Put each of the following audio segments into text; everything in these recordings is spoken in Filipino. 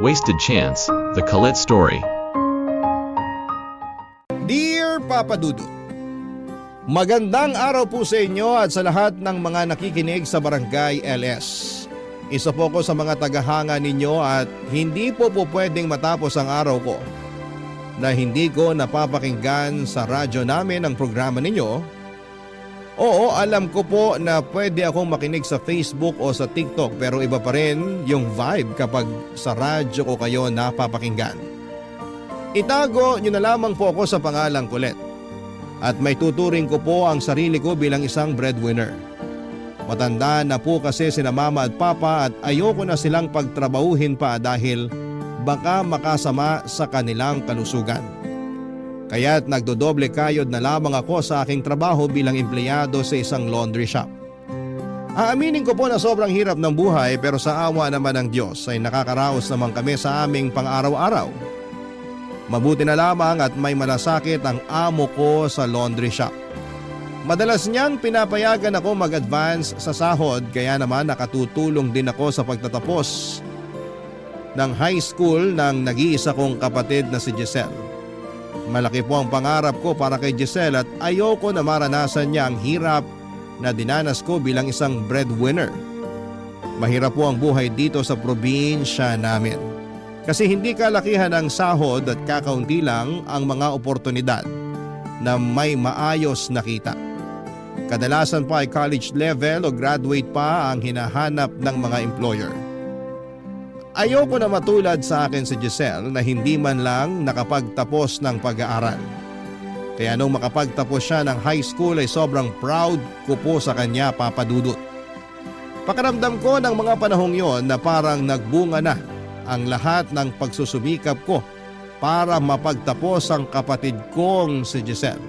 Wasted Chance, The Colette Story. Dear Papa Dudut, magandang araw po sa inyo at sa lahat ng mga nakikinig sa Barangay LS. Isa po ko sa mga tagahanga ninyo at hindi po pwedeng matapos ang araw ko na hindi ko napapakinggan sa radyo namin ang programa ninyo. Oo, alam ko po na pwede akong makinig sa Facebook o sa TikTok pero iba pa rin yung vibe kapag sa radyo ko kayo napapakinggan. Itago nyo na lamang po ako sa pangalang Colette at may tuturing ko po ang sarili ko bilang isang breadwinner. Matanda na po kasi sina mama at papa at ayoko na silang pagtrabahuhin pa dahil baka makasama sa kanilang kalusugan. Kaya't nagdodoble kayod na lamang ako sa aking trabaho bilang empleyado sa isang laundry shop. Aaminin ko po na sobrang hirap ng buhay pero sa awa naman ng Diyos ay nakakaraos naman kami sa aming pang-araw-araw. Mabuti na lamang at may malasakit ang amo ko sa laundry shop. Madalas niyang pinapayagan ako mag-advance sa sahod kaya naman nakatutulong din ako sa pagtatapos ng high school ng nag-iisa kong kapatid na si Giselle. Malaki po ang pangarap ko para kay Giselle at ayoko na maranasan niya ang hirap na dinanas ko bilang isang breadwinner. Mahirap po ang buhay dito sa probinsya namin. Kasi hindi kalakihan ang sahod at kakaunti lang ang mga oportunidad na may maayos na kita. Kadalasan pa ay college level o graduate pa ang hinahanap ng mga employer. Ayoko na matulad sa akin si Giselle na hindi man lang nakapagtapos ng pag-aaral. Kaya nung makapagtapos siya ng high school ay sobrang proud ko po sa kanya, Papa Dudut. Pakiramdam ko ng mga panahong yon na parang nagbunga na ang lahat ng pagsusumikap ko para mapagtapos ang kapatid kong si Giselle.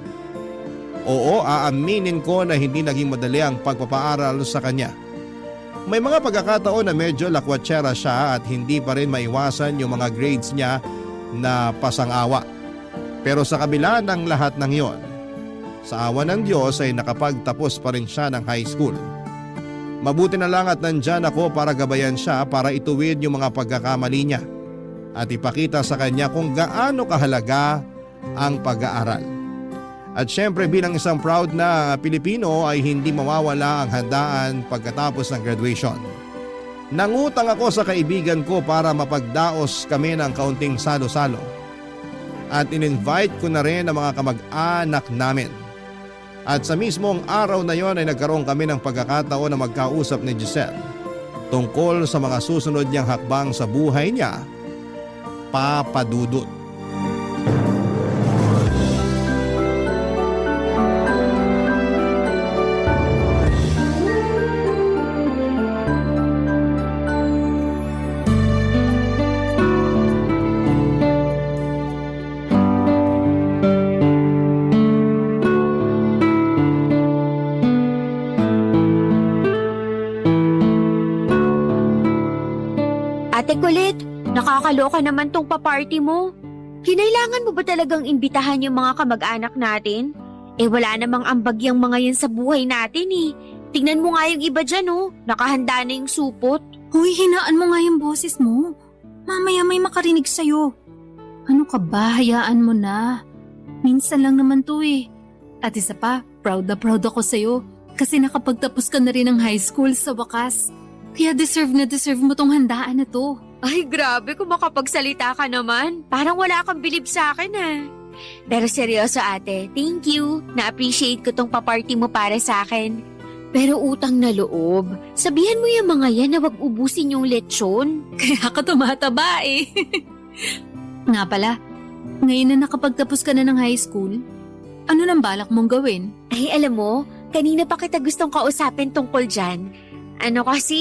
Oo, aaminin ko na hindi naging madali ang pagpapaaral sa kanya. May mga pagkakataon na medyo lakwatsera siya at hindi pa rin maiwasan yung mga grades niya na pasang-awa. Pero sa kabila ng lahat ng yon, sa awa ng Diyos ay nakapagtapos pa rin siya ng high school. Mabuti na lang at nandyan ako para gabayan siya para ituwid yung mga pagkakamali niya at ipakita sa kanya kung gaano kahalaga ang pag-aaral. At syempre bilang isang proud na Pilipino ay hindi mawawala ang handaan pagkatapos ng graduation. Nangutang ako sa kaibigan ko para mapagdaos kami ng kaunting salo-salo. At in-invite ko na rin ang mga kamag-anak namin. At sa mismong araw na yon ay nagkaroon kami ng pagkakataon na magkausap ni Giselle tungkol sa mga susunod niyang hakbang sa buhay niya, Papa Dudut. Ate Colette, nakakaloka naman tong pa-party mo. Kinailangan mo ba talagang imbitahan yung mga kamag-anak natin? Eh wala namang ambag yung mga yan sa buhay natin eh. Tingnan mo nga yung iba dyan oh, nakahanda na yung supot. Huy, hinaan mo nga yung boses mo. Mamaya may makarinig sa'yo. Ano ka ba? Hayaan mo na. Minsan lang naman to eh. At isa pa, proud na proud ako sa'yo. Kasi nakapagtapos ka na rin ng high school sa wakas. Kaya deserve mo tong handaan na to. Ay grabe kung makapagsalita ka naman. Parang wala kang bilib sa akin ah. Pero seryoso ate, thank you. Na-appreciate ko tong pa-party mo para sa akin. Pero utang na loob, sabihan mo yung mga yan na wag ubusin yung lechon. Kaya ka tumataba eh. Nga pala, ngayon na nakapagtapos ka na ng high school, ano nang balak mong gawin? Ay alam mo, kanina pa kita gustong kausapin tungkol dyan. Ano kasi,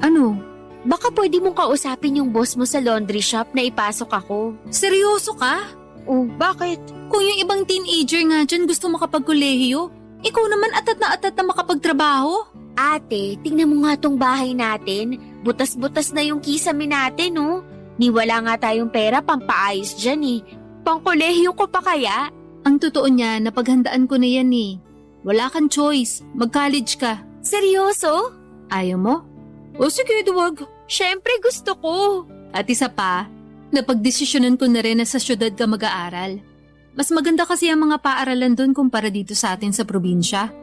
Ano? baka pwede mong kausapin yung boss mo sa laundry shop na ipasok ako. Seryoso ka? Oh, bakit? Kung yung ibang teenager nga dyan gusto makapagkolehiyo, ikaw naman atat na makapagtrabaho? Ate, tingnan mo nga tong bahay natin. Butas-butas na yung kisame natin, oh. Niwala nga tayong pera pampaayos dyan eh. Pangkolehiyo ko pa kaya? Ang totoo niya, napaghandaan ko na yan eh. Wala kang choice. Mag-college ka. Seryoso? Ayaw mo? O sige, duwag. Syempre gusto ko. At isa pa, napagdesisyonan ko na rin na sa syudad ka mag-aaral. Mas maganda kasi ang mga paaralan doon kumpara dito sa atin sa probinsya.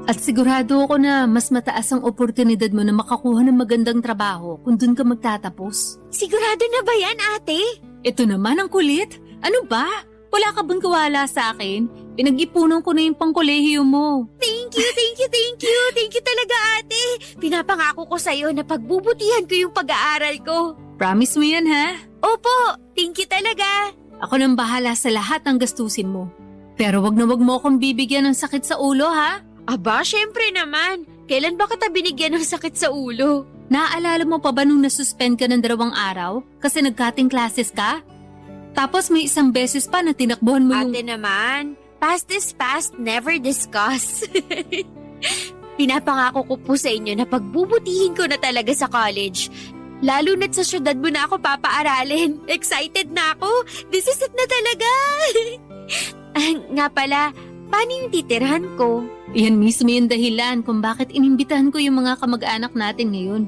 At sigurado ako na mas mataas ang oportunidad mo na makakuha ng magandang trabaho kung doon ka magtatapos. Sigurado na ba yan, ate? Ito naman ang kulit. Ano ba? Wala ka bang kawala sa akin? Pinag-ipunan ko na yung pangkolehiyo mo. Thank you, thank you, thank you. Thank you talaga, ate. Pinapangako ko sa'yo na pagbubutihan ko yung pag-aaral ko. Promise mo yan, ha? Opo, thank you talaga. Ako nang bahala sa lahat ng gastusin mo. Pero wag na wag mo akong bibigyan ng sakit sa ulo, ha? Aba, syempre naman. Kailan ba kita binigyan ng sakit sa ulo? Naaalala mo pa ba nung nasuspend ka ng 2 araw kasi nag-cutting classes ka? Tapos may 1 beses pa na tinakbuhan mo yung... Ate naman, past is past, never discuss. Pinapangako ko po sa inyo na pagbubutihin ko na talaga sa college. Lalo na't sa syudad mo na ako papaaralin. Excited na ako. This is it na talaga. Nga pala, paano yung titirhan ko? Yan mismo yung dahilan kung bakit inimbitahan ko yung mga kamag-anak natin ngayon.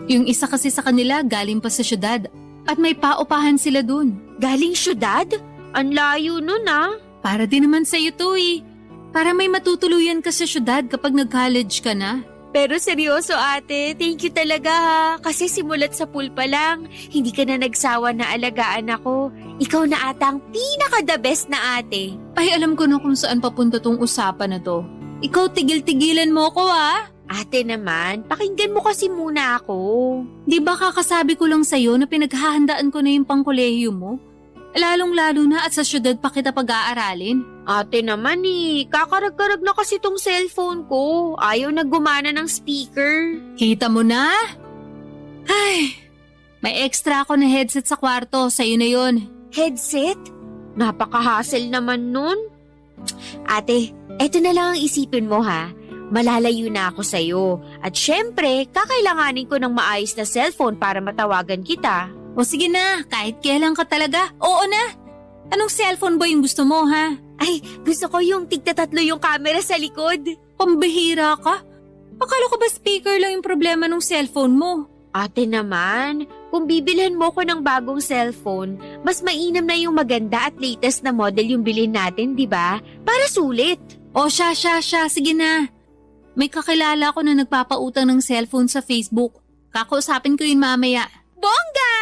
Yung isa kasi sa kanila galing pa sa syudad at may paupahan sila dun. Galing syudad? Ang layo nun ah. Para din naman sa'yo to eh. Para may matutuluyan ka sa syudad kapag nag-college ka na. Pero seryoso ate, thank you talaga ha. Kasi simulat sa pool pa lang, hindi ka na nagsawa na alagaan ako. Ikaw na ata ang pinaka-the best na ate. Ay, alam ko na kung saan papunta tong usapan na to. Ikaw tigil-tigilan mo ko ha. Ate naman, pakinggan mo kasi muna ako. Di ba kakasabi ko lang sa'yo na pinaghahandaan ko na yung pangkolehiyo mo? Lalong-lalo na at sa syudad pa kita pag-aaralin. Ate naman kakarag-karag na kasi tong cellphone ko. Ayaw na gumana ng speaker. Kita mo na? Ay, may extra ako na headset sa kwarto. Sa'yo na yon. Headset? Napaka-hassle naman nun. Ate, eto na lang ang isipin mo ha. Malalayo na ako sa'yo. At syempre, kakailanganin ko ng maayos na cellphone para matawagan kita. O sige na, kahit kailan ka talaga. Oo na. Anong cellphone ba yung gusto mo ha? Ay, gusto ko yung tigta-tatlo yung camera sa likod. Pambihira ka? Akala ko ba speaker lang yung problema ng cellphone mo? Ate naman, kung bibilhan mo ko ng bagong cellphone, mas mainam na yung maganda at latest na model yung bilhin natin, di ba? Para sulit. O siya, sige na. May kakilala ko na nagpapautang ng cellphone sa Facebook. Kakausapin ko yun mamaya. Bongga!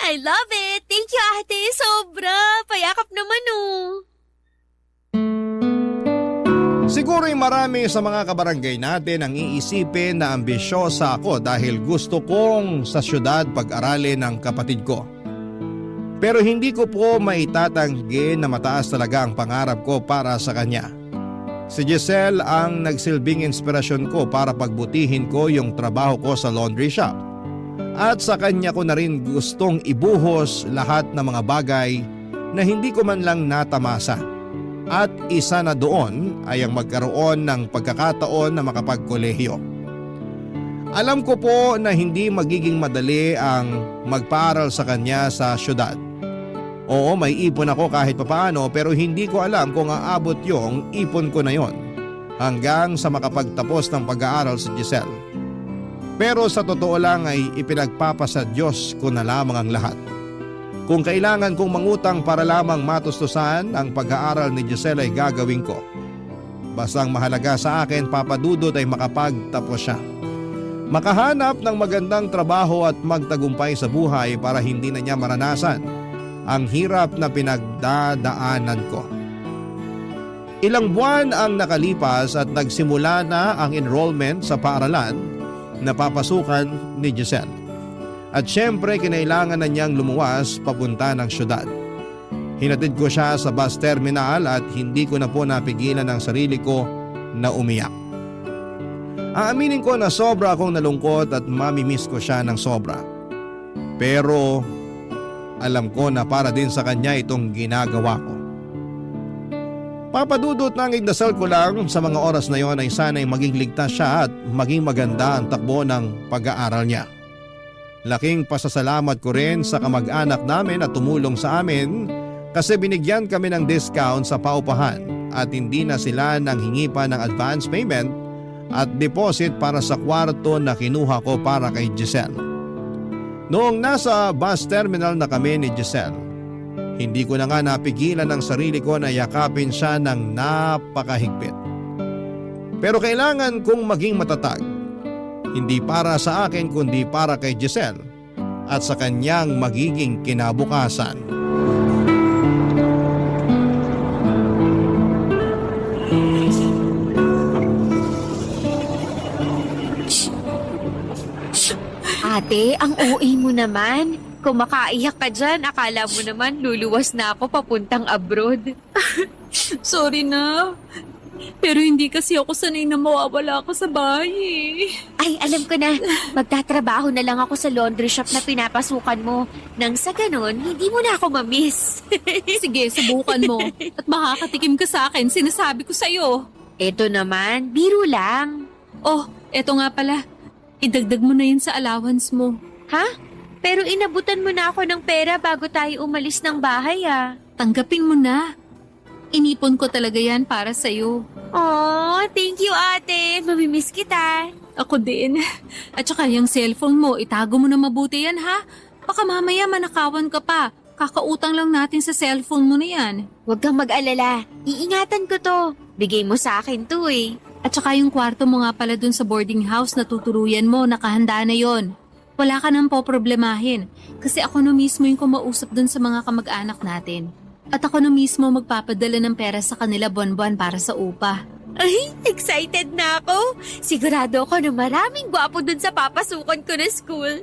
I love it! Thank you, ate! Sobra! Payakap naman Siguro'y marami sa mga kabarangay natin ang iisipin na ambisyosa ako dahil gusto kong sa syudad pag-aralin ng kapatid ko. Pero hindi ko po maitatanggi na mataas talaga ang pangarap ko para sa kanya. Si Giselle ang nagsilbing inspirasyon ko para pagbutihin ko yung trabaho ko sa laundry shop. At sa kanya ko na rin gustong ibuhos lahat ng mga bagay na hindi ko man lang natamasa. At isa na doon ay ang magkaroon ng pagkakataon na makapagkolehiyo. Alam ko po na hindi magiging madali ang magpaaral sa kanya sa syudad. Oo, may ipon ako kahit papaano pero hindi ko alam kung aabot yung ipon ko na yon hanggang sa makapagtapos ng pag-aaral si Giselle. Pero sa totoo lang ay ipinagpapasa Diyos ko na lamang ang lahat. Kung kailangan kong mangutang para lamang matustusan ang pag-aaral ni Giselle ay gagawin ko. Bastang mahalaga sa akin, Papa Dudut, ay makapagtapos siya. Makahanap ng magandang trabaho at magtagumpay sa buhay para hindi na niya maranasan ang hirap na pinagdadaanan ko. Ilang buwan ang nakalipas at nagsimula na ang enrollment sa paaralan na papasukan ni Giselle. At syempre kinailangan na niyang lumuwas papunta ng syudad. Hinatid ko siya sa bus terminal at hindi ko na po napigilan ang sarili ko na umiyak. Aaminin ko na sobra akong nalungkot at mamimiss ko siya ng sobra. Pero alam ko na para din sa kanya itong ginagawa ko. Papadudot na ang igdasal ko lang sa mga oras na yon ay sana'y maging ligtas siya at maging maganda ang takbo ng pag-aaral niya. Laking pasasalamat ko rin sa kamag-anak namin at tumulong sa amin kasi binigyan kami ng discount sa paupahan at hindi na sila nanghingi pa ng advance payment at deposit para sa kwarto na kinuha ko para kay Giselle. Noong nasa bus terminal na kami ni Giselle, hindi ko na nga napigilan ang sarili ko na yakapin siya ng napakahigpit. Pero kailangan kong maging matatag, hindi para sa akin kundi para kay Giselle at sa kanyang magiging kinabukasan. Ate, ang OA mo naman. Kung makaiyak ka dyan, akala mo naman luluwas na ako papuntang abroad. Sorry na. Pero hindi kasi ako sanay na mawawala ako sa bahay eh. Ay, alam ko na. Magtatrabaho na lang ako sa laundry shop na pinapasukan mo. Nang sa ganon, hindi mo na ako mamiss. Sige, subukan mo. At makakatikim ka sa akin, sinasabi ko sa'yo. Eto naman, biro lang. Oh, eto nga pala. Idagdag mo na yun sa allowance mo. Ha? Pero inabutan mo na ako ng pera bago tayo umalis ng bahay ah. Tanggapin mo na. Inipon ko talaga yan para sa'yo. Oh, thank you ate. Mamimiss kita. Ako din. At saka yung cellphone mo, itago mo na mabuti yan ha. Baka mamaya manakawan ka pa. Kakautang lang natin sa cellphone mo na yan. Huwag kang mag-alala. Iingatan ko to. Bigay mo sa akin to eh. At saka yung kwarto mo nga pala dun sa boarding house na tutuluyan mo, nakahanda na yon. Wala ka nang poproblemahin. Kasi ako na mismo yung kumausap dun sa mga kamag-anak natin. At ako na mismo magpapadala ng pera sa kanila buwan-buwan para sa upa. Ay, excited na ako. Sigurado ako na maraming gwapo dun sa papasukan ko na school.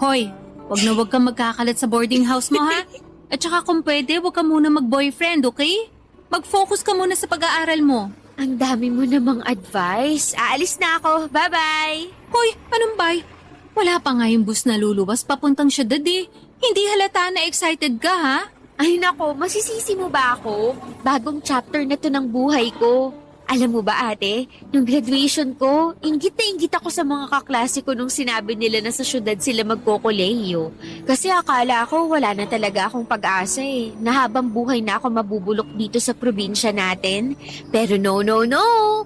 Hoy, wag kang magkakalat sa boarding house mo ha. At saka kung pwede, wag ka muna mag-boyfriend, okay? Mag-focus ka muna sa pag-aaral mo. Ang dami mo namang advice. Aalis na ako. Bye-bye. Hoy, anong bay? Wala pa nga yung bus na luluwas papuntang syudad eh. Hindi halata na excited ka ha? Ay nako, masisisi mo ba ako? Bagong chapter na to ng buhay ko. Alam mo ba ate, nung graduation ko, inggit na inggit ako sa mga kaklase ko nung sinabi nila na sa syudad sila magkokolehiyo. Kasi akala ko wala na talaga akong pag-asa eh, na habang buhay na ako mabubulok dito sa probinsya natin. Pero no,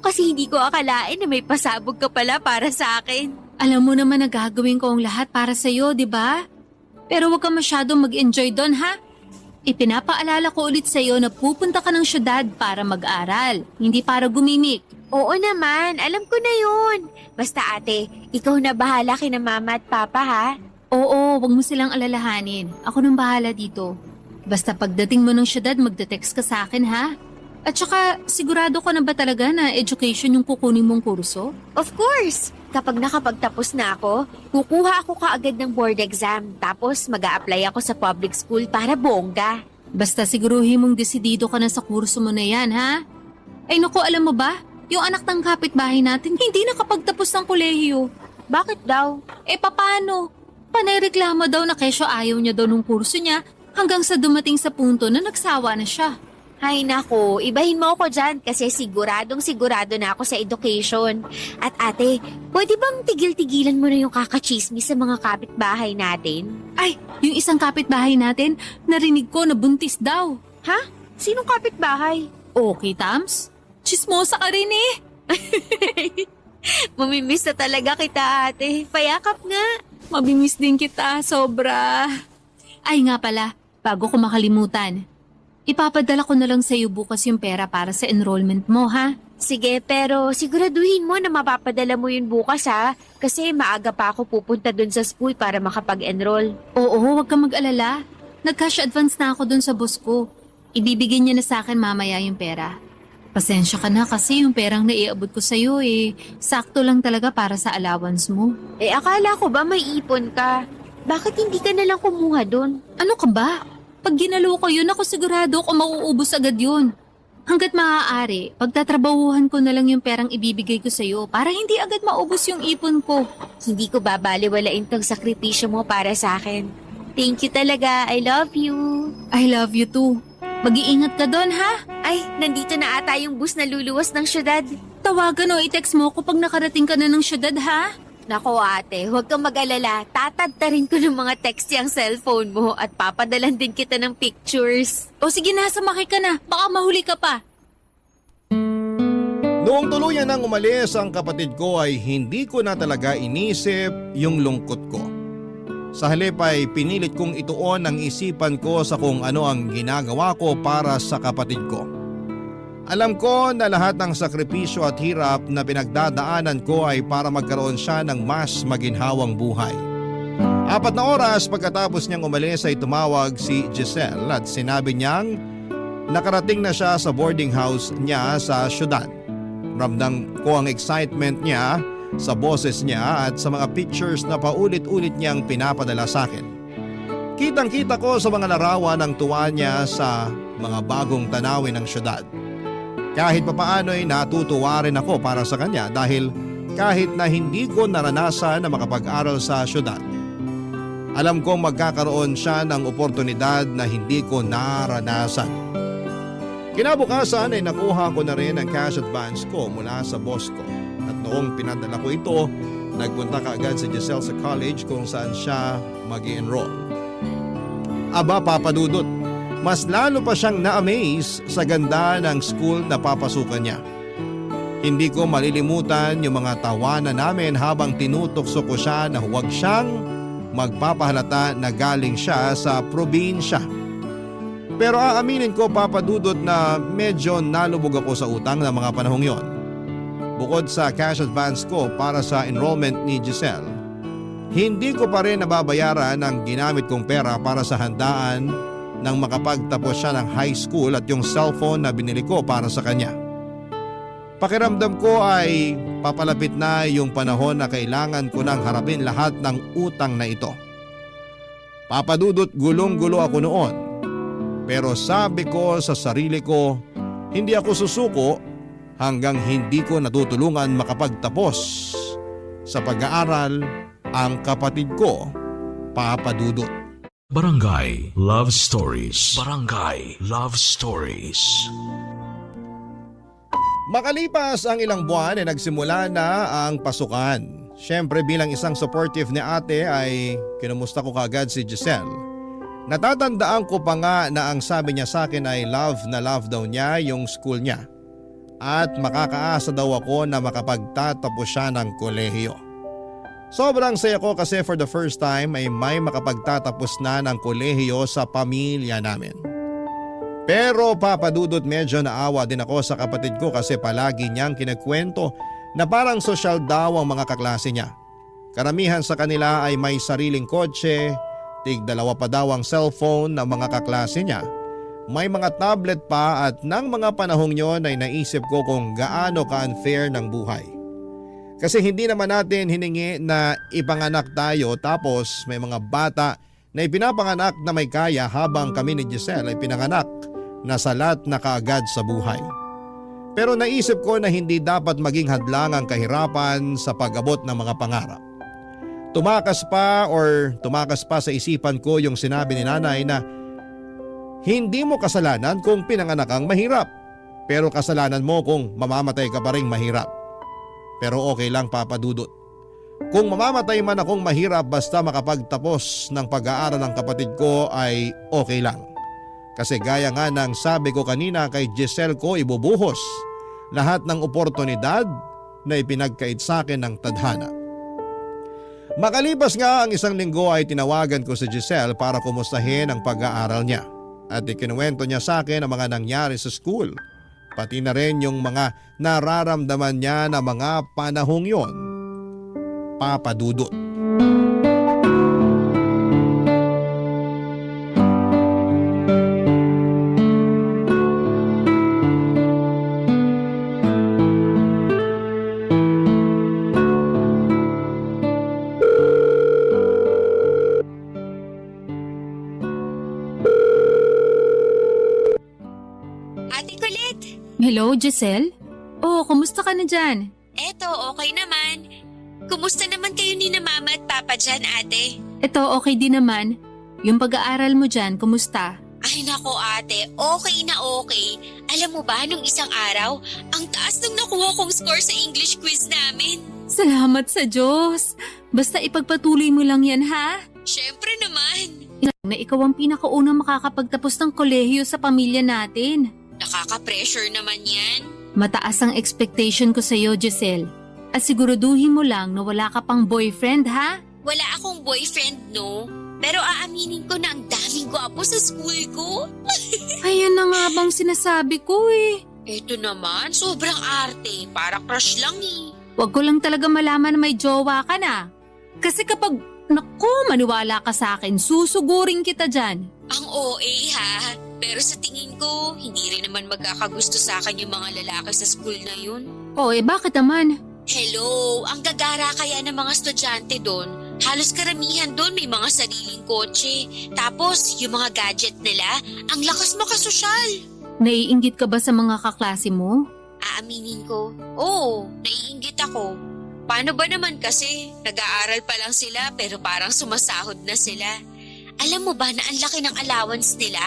kasi hindi ko akalain na may pasabog ka pala para sa akin. Alam mo naman na gagawin ko ang lahat para sa'yo, di ba? Pero wag ka masyadong mag-enjoy doon ha? Ipinapaalala ko ulit sa'yo na pupunta ka ng syudad para mag-aral, hindi para gumimik. Oo naman, alam ko na yun. Basta ate, ikaw na bahala kina mama at papa ha? Oo, wag mo silang alalahanin. Ako nang bahala dito. Basta pagdating mo ng syudad, magte-text ka sa akin ha? At saka, sigurado ka na ba talaga na education yung kukunin mong kurso? Of course! Kapag nakapagtapos na ako, kukuha ako kaagad ng board exam. Tapos mag-a-apply ako sa public school para bongga. Basta siguruhin mong desidido ka na sa kurso mo na yan, ha? Ay naku, alam mo ba? Yung anak ng kapitbahay natin hindi nakapagtapos ng kolehiyo. Bakit daw? Eh paano? Panayreklamo daw na kesyo ayaw niya daw nung kurso niya hanggang sa dumating sa punto na nagsawa na siya. Ay nako, ibahin mo ako dyan kasi sigurado na ako sa education. At ate, pwede bang tigil-tigilan mo na yung kakachismis sa mga kapitbahay natin? Ay, yung isang kapitbahay natin, narinig ko na buntis daw. Ha? Sinong kapitbahay? Okay, Tams? Chismosa ka rin eh. Mamimiss na talaga kita ate. Payakap nga. Mabimiss din kita, sobra. Ay nga pala, bago ko makalimutan. Ipapadala ko na lang sa iyo bukas yung pera para sa enrollment mo, ha? Sige, pero siguraduhin mo na mapapadala mo yun bukas ha. Kasi maaga pa ako pupunta dun sa school para makapag-enroll. Oo, huwag kang mag-alala. Nag-cash advance na ako dun sa boss ko. Ibibigay niya na sa akin mamaya yung pera. Pasensya ka na kasi yung perang naiabot ko sa iyo sakto lang talaga para sa allowance mo. Eh akala ko ba may ipon ka? Bakit hindi ka nalang kumuha dun? Ano ka ba? Pag ginalo ko yun, ako sigurado ko mauubos agad yun. Hanggat maaari, pagtatrabahuhan ko na lang yung perang ibibigay ko sa'yo para hindi agad maubos yung ipon ko. Hindi ko babaliwalain tong sakripisyo mo para sa akin. Thank you talaga. I love you. I love you too. Mag-iingat ka doon, ha? Ay, nandito na ata yung bus na luluwas ng syudad. Tawagan o i-text mo ko pag nakarating ka na ng syudad, ha? Nako ate, huwag kang mag-alala. Tatadtarin ko ng mga text yung cellphone mo at papadalan din kita ng pictures. O sige na, sumakay ka na. Baka mahuli ka pa. Noong tuluyan nang umalis ang kapatid ko ay hindi ko na talaga inisip yung lungkot ko. Sa halip ay pinilit kong ituon ang isipan ko sa kung ano ang ginagawa ko para sa kapatid ko. Alam ko na lahat ng sakripisyo at hirap na pinagdadaanan ko ay para magkaroon siya ng mas maginhawang buhay. 4 na oras pagkatapos niyang umalis ay tumawag si Giselle at sinabi niyang nakarating na siya sa boarding house niya sa syudad. Ramdam ko ang excitement niya sa boses niya at sa mga pictures na paulit-ulit niyang pinapadala sa akin. Kitang-kita ko sa mga larawan ang tuwa niya sa mga bagong tanawin ng syudad. Kahit papaano ay natutuwa rin ako para sa kanya dahil kahit na hindi ko naranasan na makapag-aral sa syudad, alam kong magkakaroon siya ng oportunidad na hindi ko naranasan. Kinabukasan ay nakuha ko na rin ang cash advance ko mula sa boss ko. At noong pinadala ko ito, nagpunta kaagad si Giselle sa college kung saan siya mag-i-enroll. Aba Papa Dudut, mas lalo pa siyang na-amaze sa ganda ng school na papasukan niya. Hindi ko malilimutan yung mga tawanan namin habang tinutokso ko siya na huwag siyang magpapahalata na galing siya sa probinsya. Pero aaminin ko Papa Dudut na medyo nalubog ako sa utang ng mga panahong yon. Bukod sa cash advance ko para sa enrollment ni Giselle, hindi ko pa rin nababayaran ang ginamit kong pera para sa handaan nang makapagtapos siya ng high school at yung cellphone na binili ko para sa kanya. Pakiramdam ko ay papalapit na yung panahon na kailangan ko nang harapin lahat ng utang na ito. Papa Dudut, gulong-gulo ako noon. Pero sabi ko sa sarili ko, hindi ako susuko hanggang hindi ko natutulungan makapagtapos sa pag-aaral ang kapatid ko, Papa Dudut. Barangay Love Stories. Barangay Love Stories. Makalipas ang ilang buwan ay nagsimula na ang pasukan. Siyempre bilang isang supportive ni ate ay kinumusta ko kaagad si Giselle. Natatandaan ko pa nga na ang sabi niya sa akin ay love na love daw niya yung school niya. At makakaasa daw ako na makapagtatapos siya ng kolehiyo. Sobrang saya ko kasi for the first time ay may makapagtatapos na ng kolehiyo sa pamilya namin. Pero Papa Dudut, medyo naawa din ako sa kapatid ko kasi palagi niyang kinakwento na parang sosyal daw ang mga kaklase niya. Karamihan sa kanila ay may sariling kotse, tig-2 pa daw ang cellphone ng mga kaklase niya. May mga tablet pa at nang mga panahong yon ay naisip ko kung gaano ka-unfair ng buhay. Kasi hindi naman natin hiningi na ipanganak tayo tapos may mga bata na ipinapanganak na may kaya habang kami ni Giselle ay pinanganak na salat na kaagad sa buhay. Pero naisip ko na hindi dapat maging hadlang ang kahirapan sa pag-abot ng mga pangarap. Tumakas pa sa isipan ko yung sinabi ni nanay na hindi mo kasalanan kung pinanganak kang mahirap, pero kasalanan mo kung mamamatay ka pa ring mahirap. Pero okay lang Papa Dudut. Kung mamamatay man akong mahirap basta makapagtapos ng pag-aaral ng kapatid ko ay okay lang. Kasi gaya nga ng sabi ko kanina kay Giselle ko ibubuhos lahat ng oportunidad na ipinagkait sa akin ng tadhana. Makalipas nga ang 1 linggo ay tinawagan ko si Giselle para kumustahin ang pag-aaral niya. At ikinuwento niya sa akin ang mga nangyari sa school. Pati na rin yung mga nararamdaman niya na mga panahong yon, Papa Dudut. Hello, Giselle? Oh, kumusta ka na dyan? Eto, okay naman. Kumusta naman kayo ni na mama at papa dyan, ate? Ito, okay din naman. Yung pag-aaral mo dyan, kumusta? Ay nako ate, okay na okay. Alam mo ba, nung isang araw, ang taas nung nakuha kong score sa English quiz namin. Salamat sa Diyos. Basta ipagpatuloy mo lang yan, ha? Syempre naman. Na ikaw ang pinakaunang makakapagtapos ng kolehiyo sa pamilya natin. Nakaka-pressure naman yan. Mataas ang expectation ko sa'yo, Giselle. At siguraduhin mo lang na wala ka pang boyfriend, ha? Wala akong boyfriend, no? Pero aaminin ko na ang daming gwapo sa school ko. Ayan na nga bang sinasabi ko eh. Eto naman, sobrang arte. Para crush lang eh. Huwag ko lang talaga malaman na may jowa ka na. Kasi kapag, naku, maniwala ka sa akin, susugurin kita dyan. Ang OA ha. Pero sa tingin ko, hindi rin naman magkakagusto sa akin yung mga lalaki sa school na yun. O bakit naman? Hello, ang gagara kaya ng mga estudyante doon. Halos karamihan doon may mga sariling kotse. Tapos, yung mga gadget nila, ang lakas makasosyal. Naiinggit ka ba sa mga kaklase mo? Aaminin ko, oo, naiinggit ako. Paano ba naman kasi? Nag-aaral pa lang sila pero parang sumasahod na sila. Alam mo ba na ang laki ng allowance nila?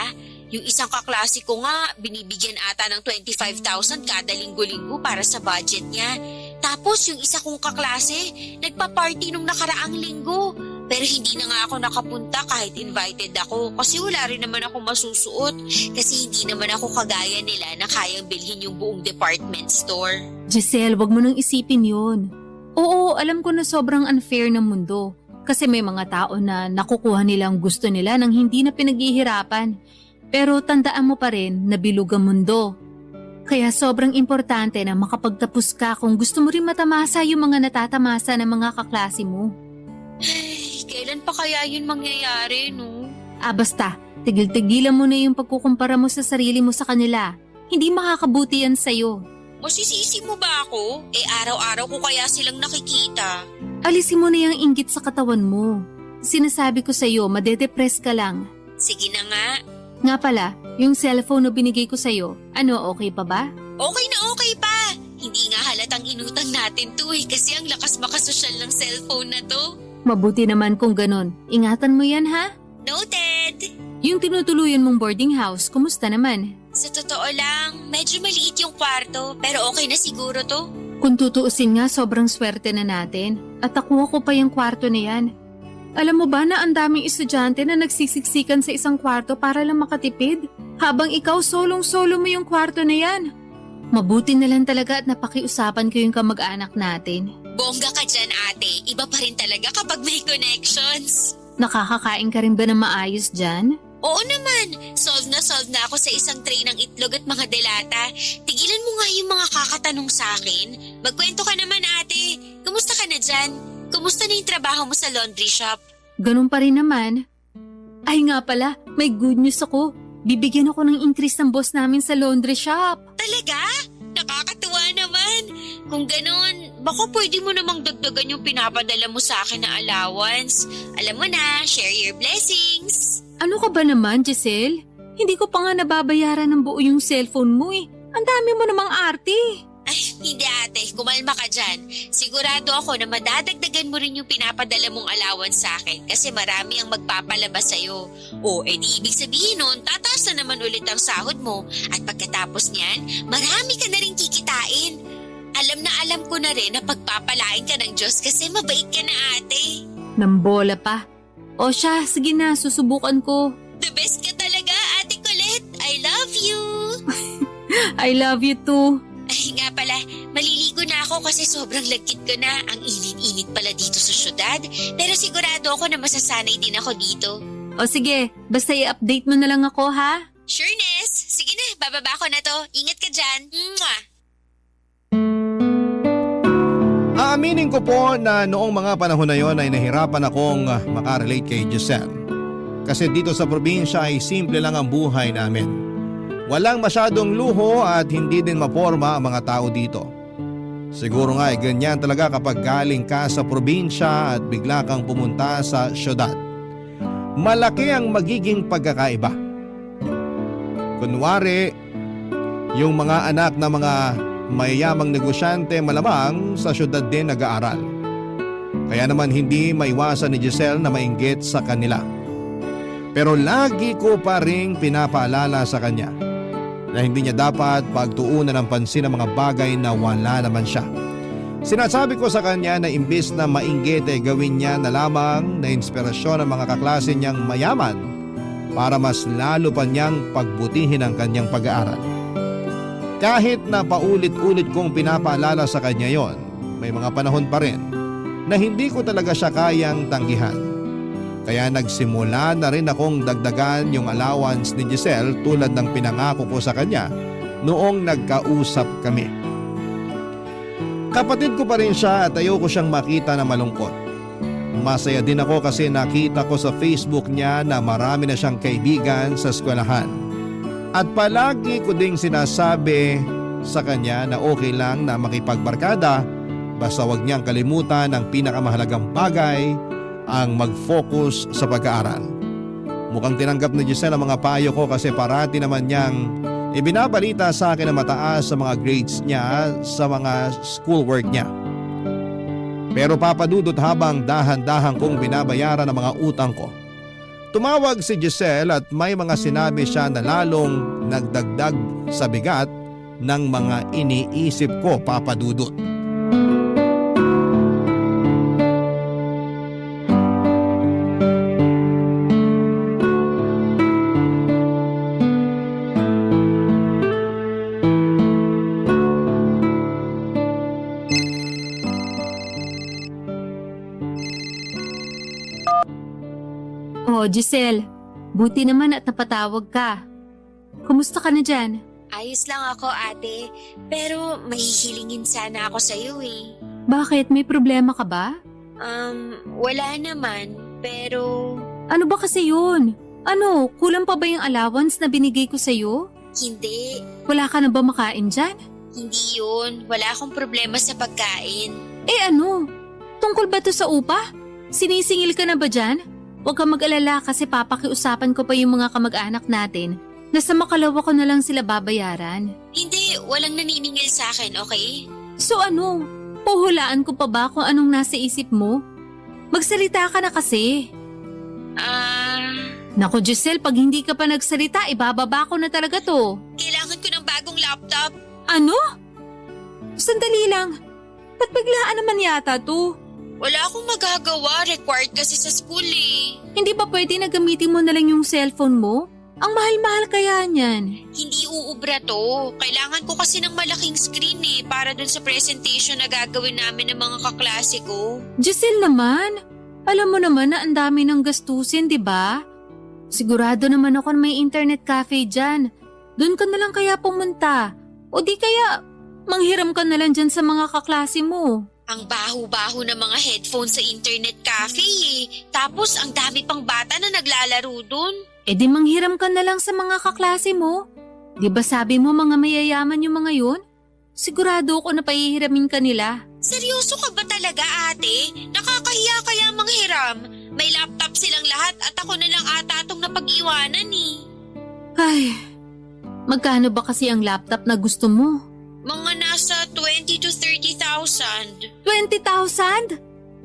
Yung isang kaklase ko nga, binibigyan ata ng 25,000 kada linggo-linggo para sa budget niya. Tapos yung isa kong kaklase, nagpa-party nung nakaraang linggo. Pero hindi na nga ako nakapunta kahit invited ako kasi wala rin naman ako masusuot. Kasi hindi naman ako kagaya nila na kayang bilhin yung buong department store. Giselle, wag mo nang isipin yun. Oo, alam ko na sobrang unfair ng mundo. Kasi may mga tao na nakukuha nilang gusto nila nang hindi na pinaghihirapan. Pero tandaan mo pa rin na bilog ang mundo. Kaya sobrang importante na makapagtapos ka kung gusto mo rin matamasa yung mga natatamasa ng mga kaklase mo. Ay, kailan pa kaya yun mangyayari, no? Basta, tigil-tigilan mo na yung pagkukumpara mo sa sarili mo sa kanila. Hindi makakabuti yan sa'yo. Masisisi mo ba ako? Araw-araw ko kaya silang nakikita. Alisin mo na yung inggit sa katawan mo. Sinasabi ko sa'yo, madedepress ka lang. Sige na nga. Nga pala, yung cellphone na binigay ko sa'yo, okay pa ba? Okay na okay pa. Hindi nga halatang inutang natin to kasi ang lakas makasosyal ng cellphone na to. Mabuti naman kung ganun. Ingatan mo yan ha? Noted! Yung tinutuluyan mong boarding house, kumusta naman? Sa totoo lang, medyo maliit yung kwarto pero okay na siguro to. Kung tutuusin nga, sobrang swerte na natin. At nakuha ko pa yung kwarto na yan. Alam mo ba na ang daming estudyante na nagsisiksikan sa isang kwarto para lang makatipid? Habang ikaw solong-solo mo yung kwarto na yan. Mabuti na lang talaga at napakiusapan ko yung kamag-anak natin. Bongga ka dyan ate, iba pa rin talaga kapag may connections. Nakakakain ka rin ba ng maayos dyan? Oo naman, solve na ako sa isang tray ng itlog at mga delata. Tigilan mo nga yung mga kakatanong sa akin. Magkwento ka naman ate, kumusta ka na dyan? Kumusta na yung trabaho mo sa laundry shop? Ganun pa rin naman. Ay nga pala, may good news ako. Bibigyan ako ng increase ng boss namin sa laundry shop. Talaga? Nakakatuwa naman. Kung ganon, baka pwede mo namang dagdagan yung pinapadala mo sa akin na allowance. Alam mo na, share your blessings. Ano ka ba naman, Giselle? Hindi ko pa nga nababayaran ng buo yung cellphone mo eh. Ang dami mo namang arte. Ay, hindi ate, kumalma ka dyan. Sigurado ako na madadagdagan mo rin yung pinapadala mong allowance sa akin kasi marami ang magpapalabas sa'yo. O, edi ibig sabihin nun, tataas na naman ulit ang sahod mo at pagkatapos niyan, marami ka na rin kikitain. Alam ko na rin na pagpapalain ka ng Diyos kasi mabait ka na ate. Nambola pa. O siya, sige na, susubukan ko. The best ka talaga, Ate Colette. I love you. I love you too. Ay nga pala, maliligo na ako kasi sobrang lagkit ko na. Ang init-init pala dito sa syudad. Pero sigurado ako na masasanay din ako dito. O sige, basta i-update mo na lang ako ha. Sureness! Sige na, bababa ko na to. Ingat ka dyan. Mwah! Aaminin ko po na noong mga panahon na yon ay nahirapan akong makarelate kay Giselle. Kasi dito sa probinsya ay simple lang ang buhay namin. Walang masyadong luho at hindi din maporma ang mga tao dito. Siguro nga ay ganyan talaga kapag galing ka sa probinsya at bigla kang pumunta sa syudad. Malaki ang magiging pagkakaiba. Kunwari, yung mga anak na mga mayayamang negosyante malamang sa syudad din nag-aaral. Kaya naman hindi maiwasan ni Giselle na mainggit sa kanila. Pero lagi ko pa ring pinapaalala sa kanya na hindi niya dapat pagtuunan ng pansin ang mga bagay na wala naman siya. Sinasabi ko sa kanya na imbis na mainggit ay gawin niya na lamang na inspirasyon ang mga kaklase niyang mayaman para mas lalo pa niyang pagbutihin ang kanyang pag-aaral. Kahit na paulit-ulit kong pinapaalala sa kanya yon, may mga panahon pa rin na hindi ko talaga siya kayang tanggihan. Kaya nagsimula na rin akong dagdagan yung allowance ni Giselle tulad ng pinangako ko sa kanya noong nagkausap kami. Kapatid ko pa rin siya at ayoko siyang makita na malungkot. Masaya din ako kasi nakita ko sa Facebook niya na marami na siyang kaibigan sa eskwelahan. At palagi ko ding sinasabi sa kanya na okay lang na makipagbarkada basta wag niyang kalimutan ang pinakamahalagang bagay, ang mag-focus sa pag-aaral. Mukhang tinanggap ni Giselle ang mga payo ko kasi parati naman niyang ibinabalita sa akin na mataas sa mga grades niya sa mga schoolwork niya. Pero papadudot habang dahan-dahan kong binabayaran ang mga utang ko. Tumawag si Giselle at may mga sinabi siya na lalong nagdagdag sa bigat ng mga iniisip ko, papadudot. Oh, Giselle, buti naman at napatawag ka. Kumusta ka na dyan? Ayos lang ako, ate. Pero may hihilingin sana ako sa'yo eh. Bakit? May problema ka ba? Wala naman. Pero Ano ba kasi yun? Ano, kulang pa ba yung allowance na binigay ko sa'yo? hindi. Wala ka na ba makain dyan? Hindi yun. Wala akong problema sa pagkain. Eh ano? Tungkol ba to sa upa? Sinisingil ka na ba dyan? Huwag kang mag-alala kasi papakiusapan ko pa yung mga kamag-anak natin na sa makalawa ko na lang sila babayaran. Hindi, walang naniningil sa akin, okay? So ano? Puhulaan ko pa ba kung anong nasa isip mo? Magsalita ka na kasi. Naku Giselle, pag hindi ka pa nagsalita, ibababa ko na talaga to. Kailangan ko ng bagong laptop. Ano? Sandali lang. Ba't biglaan naman yata to? Wala akong magagawa. Required kasi sa school eh. Hindi ba pwede na gamitin mo na lang yung cellphone mo? Ang mahal-mahal kaya niyan. Hindi uubra to. Kailangan ko kasi ng malaking screen eh para dun sa presentation na gagawin namin ng mga kaklase ko. Giselle naman, alam mo naman na ang dami ng gastusin, di ba? Sigurado naman ako na may internet cafe dyan. Doon ka na lang kaya pumunta. O di kaya manghiram ka na lang dyan sa mga kaklase mo. Ang baho-baho ng mga headphones sa internet cafe eh. Tapos ang dami pang bata na naglalaro dun. E di manghiram ka na lang sa mga kaklase mo. Di ba sabi mo mga mayayaman yung mga yun? Sigurado ako na pahihiramin ka nila. Seryoso ka ba talaga ate? Nakakahiya kaya manghiram. May laptop silang lahat at ako na lang ata itong napag-iwanan eh. Ay, magkano ba kasi ang laptop na gusto mo? Mga nasa 20 to 30,000. 20,000?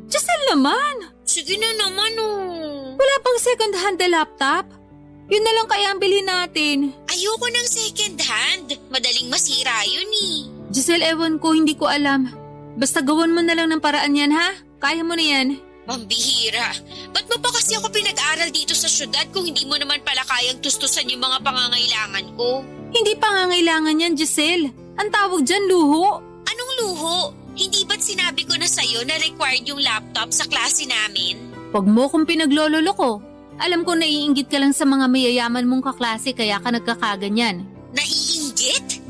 Giselle naman! Sige na naman oh. Wala pang second hand na laptop? Yun na lang kaya ang bilhin natin. Ayoko ng second hand. Madaling masira yun eh. Giselle, ewan ko, hindi ko alam. Basta gawin mo na lang ng paraan yan, ha? Kaya mo na yan. Pambihira. Ba't mo pa kasi ako pinag-aral dito sa syudad kung hindi mo naman pala kayang tustusan yung mga pangangailangan ko? Hindi pangangailangan yan, Giselle. Ang tawag dyan, luho. Anong luho? Hindi ba't sinabi ko na sa'yo na required yung laptop sa klase namin? Huwag mo kung pinaglololo ko. Alam ko naiinggit ka lang sa mga mayayaman mong kaklase kaya ka nagkakaganyan. Naiinggit?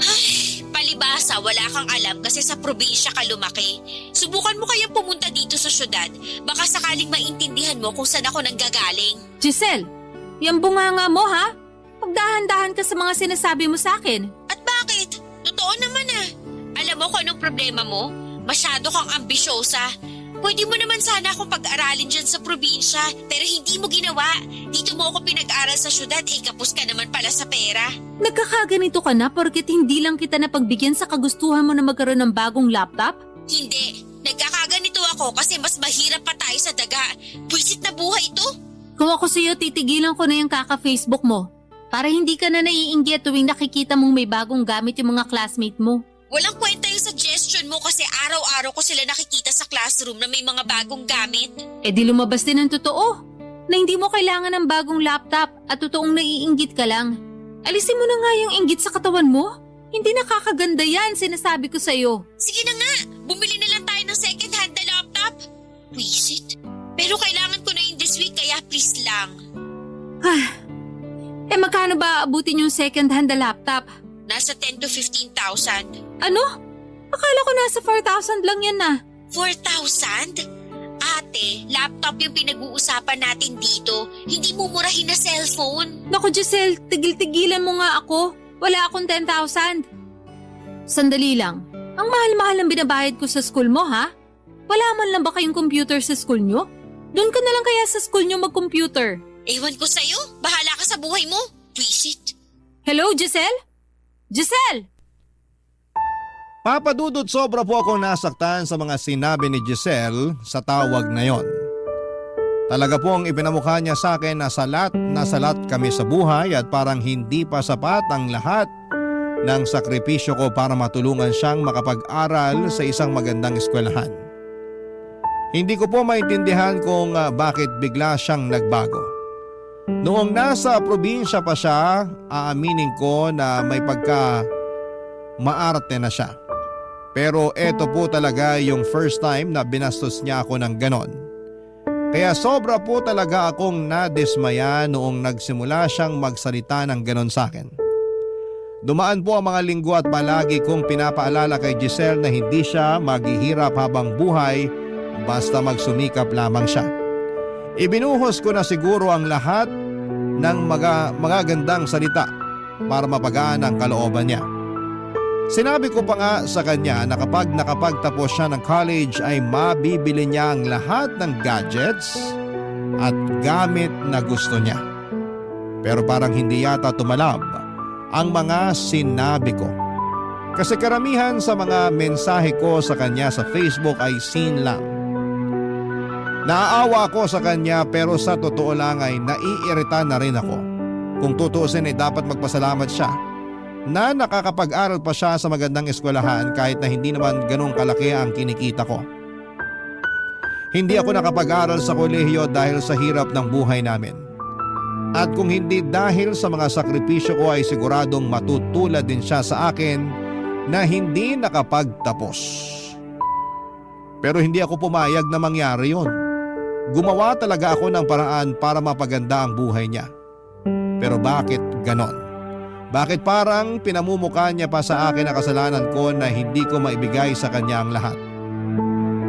Ay, palibasa, wala kang alam kasi sa probinsya ka lumaki. Subukan mo kayang pumunta dito sa syudad. Baka sakaling maintindihan mo kung saan ako nanggagaling. Giselle, yung bunganga mo ha? Magdahan-dahan ka sa mga sinasabi mo sa akin. At bakit? Totoo naman ah. Alam mo kung anong problema mo? Masyado kang ambisyosa. Pwede mo naman sana akong pag-aralin dyan sa probinsya, pero hindi mo ginawa. Dito mo ako pinag-aral sa syudad, kapos ka naman pala sa pera. Nagkakaganito ka na porket hindi lang kita napagbigyan sa kagustuhan mo na magkaroon ng bagong laptop? Hindi. Nagkakaganito ako kasi mas mahirap pa tayo sa daga. Buisit na buhay ito. Kung ako sa'yo, titigilan ko na yung kaka-Facebook mo. Para hindi ka na naiinggit tuwing nakikita mong may bagong gamit yung mga classmate mo. Walang kwenta yung suggestion mo kasi araw-araw ko sila nakikita sa classroom na may mga bagong gamit. E di lumabas din ang totoo, na hindi mo kailangan ng bagong laptop at totoong naiinggit ka lang. Alisin mo na nga yung inggit sa katawan mo. Hindi nakakaganda yan, sinasabi ko sa'yo. Sige na nga, bumili na lang tayo ng second hand na Wisit. Pero kailangan ko na yun this week kaya please lang. Magkano ba abutin yung second hand na laptop? Nasa 10 to 15,000. Ano? Akala ko nasa 4,000 lang yan na. 4,000? Ate, laptop yung pinag-uusapan natin dito. Hindi mo murahin na cellphone. Naku Giselle, tigil-tigilan mo nga ako. Wala akong 10,000. Sandali lang. Ang mahal-mahal ang binabayad ko sa school mo ha? Wala man lang ba kayong computer sa school nyo? Doon ka na lang kaya sa school nyo mag-computer. Ewan ko sa'yo. Bahala ka sa buhay mo. Visit. Hello Giselle? Giselle! Papa Dudut, sobra po akong nasaktan sa mga sinabi ni Giselle sa tawag na yon. Talaga pong ipinamukha niya sa akin na salat kami sa buhay at parang hindi pa sapat ang lahat ng sakripisyo ko para matulungan siyang makapag-aral sa isang magandang eskwelahan. Hindi ko po maintindihan kung bakit bigla siyang nagbago. Noong nasa probinsya pa siya, aaminin ko na may maarte na siya. Pero eto po talaga yung first time na binastos niya ako ng ganon. Kaya sobra po talaga akong nadismaya noong nagsimula siyang magsalita ng ganon sa akin. Dumaan po ang mga linggo at palagi kong pinapaalala kay Giselle na hindi siya maghihirap habang buhay basta magsumikap lamang siya. Ibinuhos ko na siguro ang lahat ng magagandang salita para mapagaan ang kalooban niya. Sinabi ko pa nga sa kanya na kapag nakapagtapos siya ng college ay mabibili niya ang lahat ng gadgets at gamit na gusto niya. Pero parang hindi yata tumalab ang mga sinabi ko. Kasi karamihan sa mga mensahe ko sa kanya sa Facebook ay seen lang. Naaawa ako sa kanya pero sa totoo lang ay naiirita na rin ako. Kung tutuusin ay dapat magpasalamat siya na nakakapag-aral pa siya sa magandang eskwelahan kahit na hindi naman ganong kalaki ang kinikita ko. Hindi ako nakapag-aral sa kolehiyo dahil sa hirap ng buhay namin. At kung hindi dahil sa mga sakripisyo ko ay siguradong matutulad din siya sa akin na hindi nakapagtapos. Pero hindi ako pumayag na mangyari yon. Gumawa talaga ako ng paraan para mapaganda ang buhay niya. Pero bakit ganon? Bakit parang pinamumukha niya pa sa akin na kasalanan ko na hindi ko maibigay sa kanya ang lahat?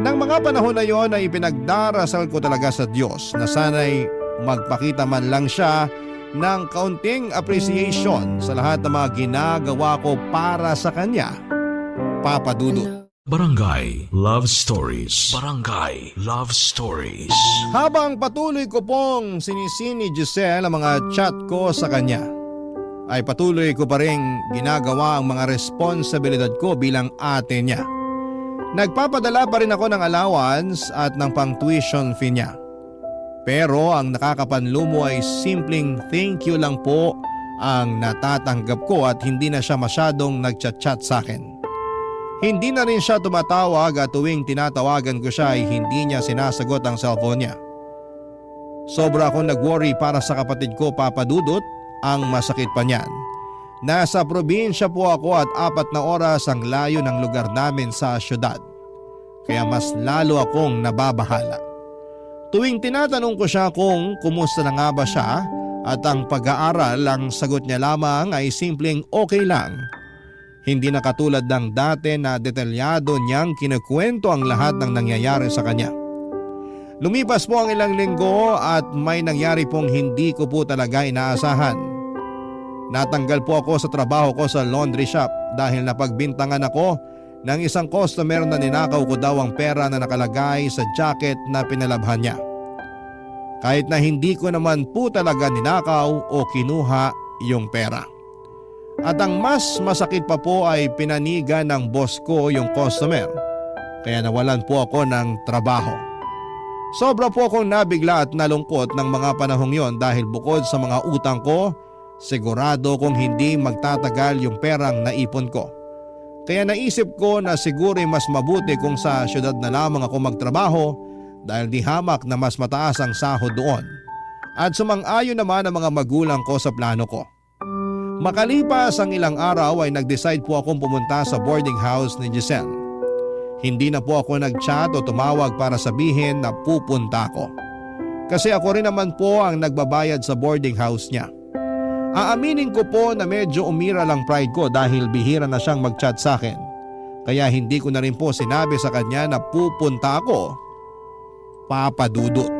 Nang mga panahon na yon ay ipinagdarasal ko talaga sa Diyos na sana'y magpakita man lang siya ng kaunting appreciation sa lahat ng mga ginagawa ko para sa kanya. Papa Dudut. Barangay Love Stories. Barangay Love Stories. Habang patuloy ko pong sinisini Giselle ang mga chat ko sa kanya, ay patuloy ko pa rin ginagawa ang mga responsibilidad ko bilang ate niya. Nagpapadala pa rin ako ng allowance at ng pang-tuition fee niya. Pero ang nakakapanlumo ay simpleng thank you lang po ang natatanggap ko at hindi na siya masyadong nagchat-chat sa akin. Hindi na rin siya tumatawag at tuwing tinatawagan ko siya ay hindi niya sinasagot ang cellphone niya. Sobra akong nag-worry para sa kapatid ko, Papa Dudut. Ang masakit pa niyan, nasa probinsya po ako at 4 na oras ang layo ng lugar namin sa syudad. Kaya mas lalo akong nababahala. Tuwing tinatanong ko siya kung kumusta na nga ba siya at ang pag-aaral, ang sagot niya lamang ay simpleng okay lang. Hindi na katulad ng dati na detalyado niyang kinukwento ang lahat ng nangyayari sa kanya. Lumipas po ang ilang linggo at may nangyari pong hindi ko po talaga inaasahan. Natanggal po ako sa trabaho ko sa laundry shop dahil napagbintangan ako ng isang customer na ninakaw ko daw ang pera na nakalagay sa jacket na pinalabhan niya. Kahit na hindi ko naman po talaga ninakaw o kinuha yung pera. At ang mas masakit pa po ay pinanigan ng boss ko yung customer. Kaya nawalan po ako ng trabaho. Sobra po akong nabigla at nalungkot ng mga panahong yon dahil bukod sa mga utang ko, sigurado kong hindi magtatagal yung perang naipon ko. Kaya naisip ko na siguro mas mabuti kung sa syudad na lamang ako magtrabaho dahil di hamak na mas mataas ang sahod doon. At sumang-ayon naman ang mga magulang ko sa plano ko. Makalipas ang ilang araw ay nag-decide po akong pumunta sa boarding house ni Giselle. Hindi na po ako nag-chat o tumawag para sabihin na pupunta ako. Kasi ako rin naman po ang nagbabayad sa boarding house niya. Aaminin ko po na medyo umira lang pride ko dahil bihira na siyang mag-chat sa akin. Kaya hindi ko na rin po sinabi sa kanya na pupunta ako, Papa Dudut.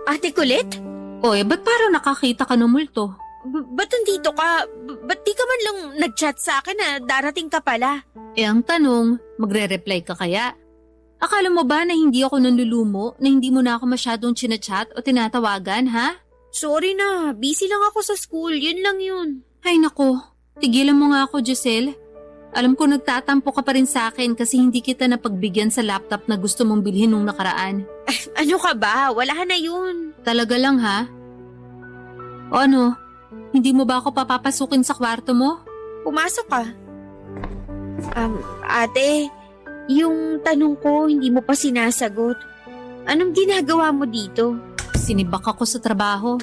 Ate Kulit? Oy, ba't parang nakakita ka ng multo? Ba't nandito ka? Ba't di ka man lang nag-chat sa akin na darating ka pala? Ang tanong, magre-reply ka kaya? Akala mo ba na hindi ako nanlulumo, na hindi mo na ako masyadong chinachat o tinatawagan, ha? Sorry na, busy lang ako sa school, yun lang yun. Ay nako, tigilan mo nga ako, Giselle. Alam ko nagtatampo ka pa rin sa akin kasi hindi kita napagbigyan sa laptop na gusto mong bilhin nung nakaraan. Ano ka ba? Wala na yun. Talaga lang ha? O ano, hindi mo ba ako papapasukin sa kwarto mo? Pumasok ka. Ate, yung tanong ko hindi mo pa sinasagot. Anong ginagawa mo dito? Sinibak ako sa trabaho.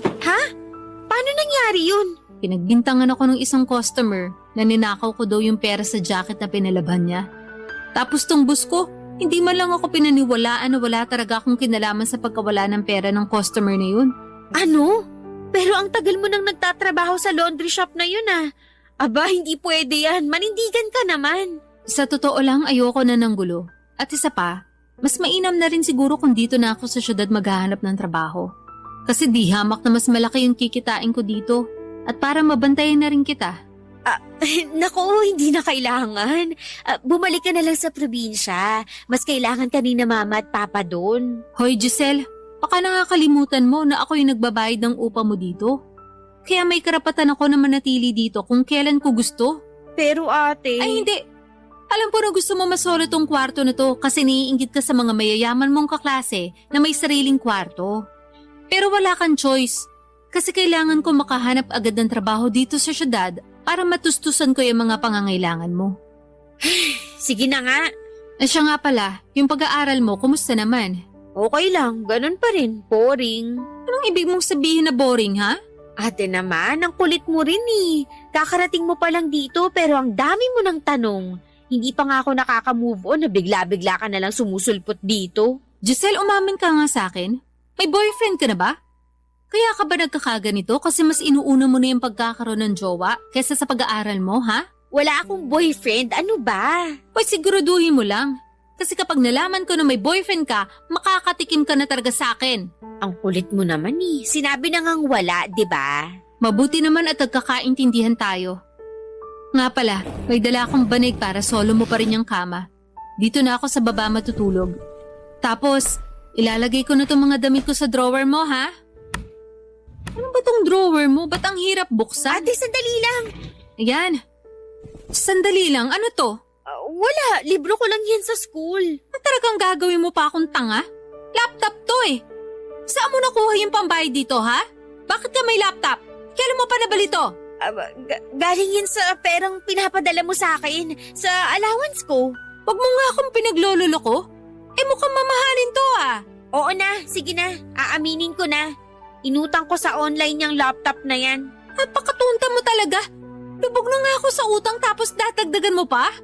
Paano nangyari yun? Pinagbintangan ako ng isang customer na ninakaw ko daw yung pera sa jacket na pinalabhan niya. Tapos tong bus ko, hindi man lang ako pinaniwalaan na wala talaga akong kinalaman sa pagkawala ng pera ng customer na yun. Ano? Pero ang tagal mo nang nagtatrabaho sa laundry shop na yun ah. Aba, hindi pwede yan. Manindigan ka naman. Sa totoo lang, ayoko na ng gulo. At isa pa, mas mainam na rin siguro kung dito na ako sa syudad maghahanap ng trabaho. Kasi di hamak na mas malaki yung kikitain ko dito. At para mabantayan na rin kita. Naku, hindi na kailangan. Bumalik ka na lang sa probinsya. Mas kailangan ka ni na mama at papa doon. Hoy Giselle, baka nakakalimutan mo na ako yung nagbabayad ng upa mo dito. Kaya may karapatan ako na manatili dito kung kailan ko gusto. Pero ate… Ay hindi. Alam ko na gusto mo masolo tong kwarto na to kasi naiinggit ka sa mga mayayaman mong kaklase na may sariling kwarto. Pero wala kang choice. Kasi kailangan ko makahanap agad ng trabaho dito sa syudad para matustusan ko yung mga pangangailangan mo. Sige na nga. Siya nga pala, yung pag-aaral mo, kumusta naman? Okay lang, ganun pa rin. Boring. Anong ibig mong sabihin na boring, ha? Ate naman, ang kulit mo rin eh. Kakarating mo pa lang dito pero ang dami mo ng tanong. Hindi pa nga ako nakaka-move on na bigla-bigla ka na lang sumusulpot dito. Giselle, umamin ka nga sa akin. May boyfriend ka na ba? Kaya ka ba nagkakaganito kasi mas inuuna mo na yung pagkakaroon ng jowa kaysa sa pag-aaral mo, ha? Wala akong boyfriend, ano ba? Hoy, siguraduhin mo lang. Kasi kapag nalaman ko na may boyfriend ka, makakatikim ka na talaga sa akin. Ang kulit mo naman eh. Sinabi na ngang wala, di ba? Mabuti naman at nagkakaintindihan tayo. Nga pala, may dala akong banig para solo mo pa rin yung kama. Dito na ako sa baba matutulog. Tapos, ilalagay ko na itong mga damit ko sa drawer mo, ha? Ano ba tong drawer mo? Ba't ang hirap buksan? Ate, sandali lang. Ayan. Sandali lang. Ano to? Wala, libro ko lang yan sa school. Talagang gagawin mo pa akong tanga? Laptop to eh. Saan mo nakuha yung pambayad dito, ha? Bakit ka may laptop? Kailan mo pa nabali to? Galing yan sa perang pinapadala mo sa akin, sa allowance ko. Huwag mo nga akong pinaglololo ko. Mukhang mamahalin to ah. Oo na, sige na, aaminin ko na. Inutang ko sa online yung laptop na yan. Napakatunta mo talaga. Lubog na nga ako sa utang tapos dadagdagan mo pa?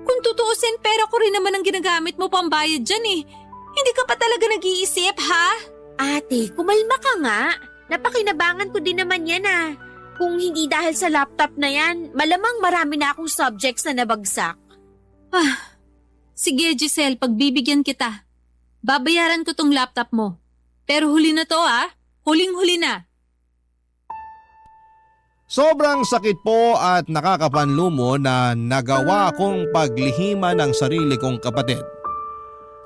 Kung tutuusin, pera ko rin naman ang ginagamit mo pambayad dyan eh. Hindi ka pa talaga nag-iisip, ha? Ate, kumalma ka nga. Napakinabangan ko din naman yan ah. Kung hindi dahil sa laptop na yan, malamang marami na akong subjects na nabagsak. Sige Giselle, pagbibigyan kita. Babayaran ko tong laptop mo. Pero huli na to ah. Huling-huli na. Sobrang sakit po at nakakapanlumo na nagawa kong paglihima ng sarili kong kapatid.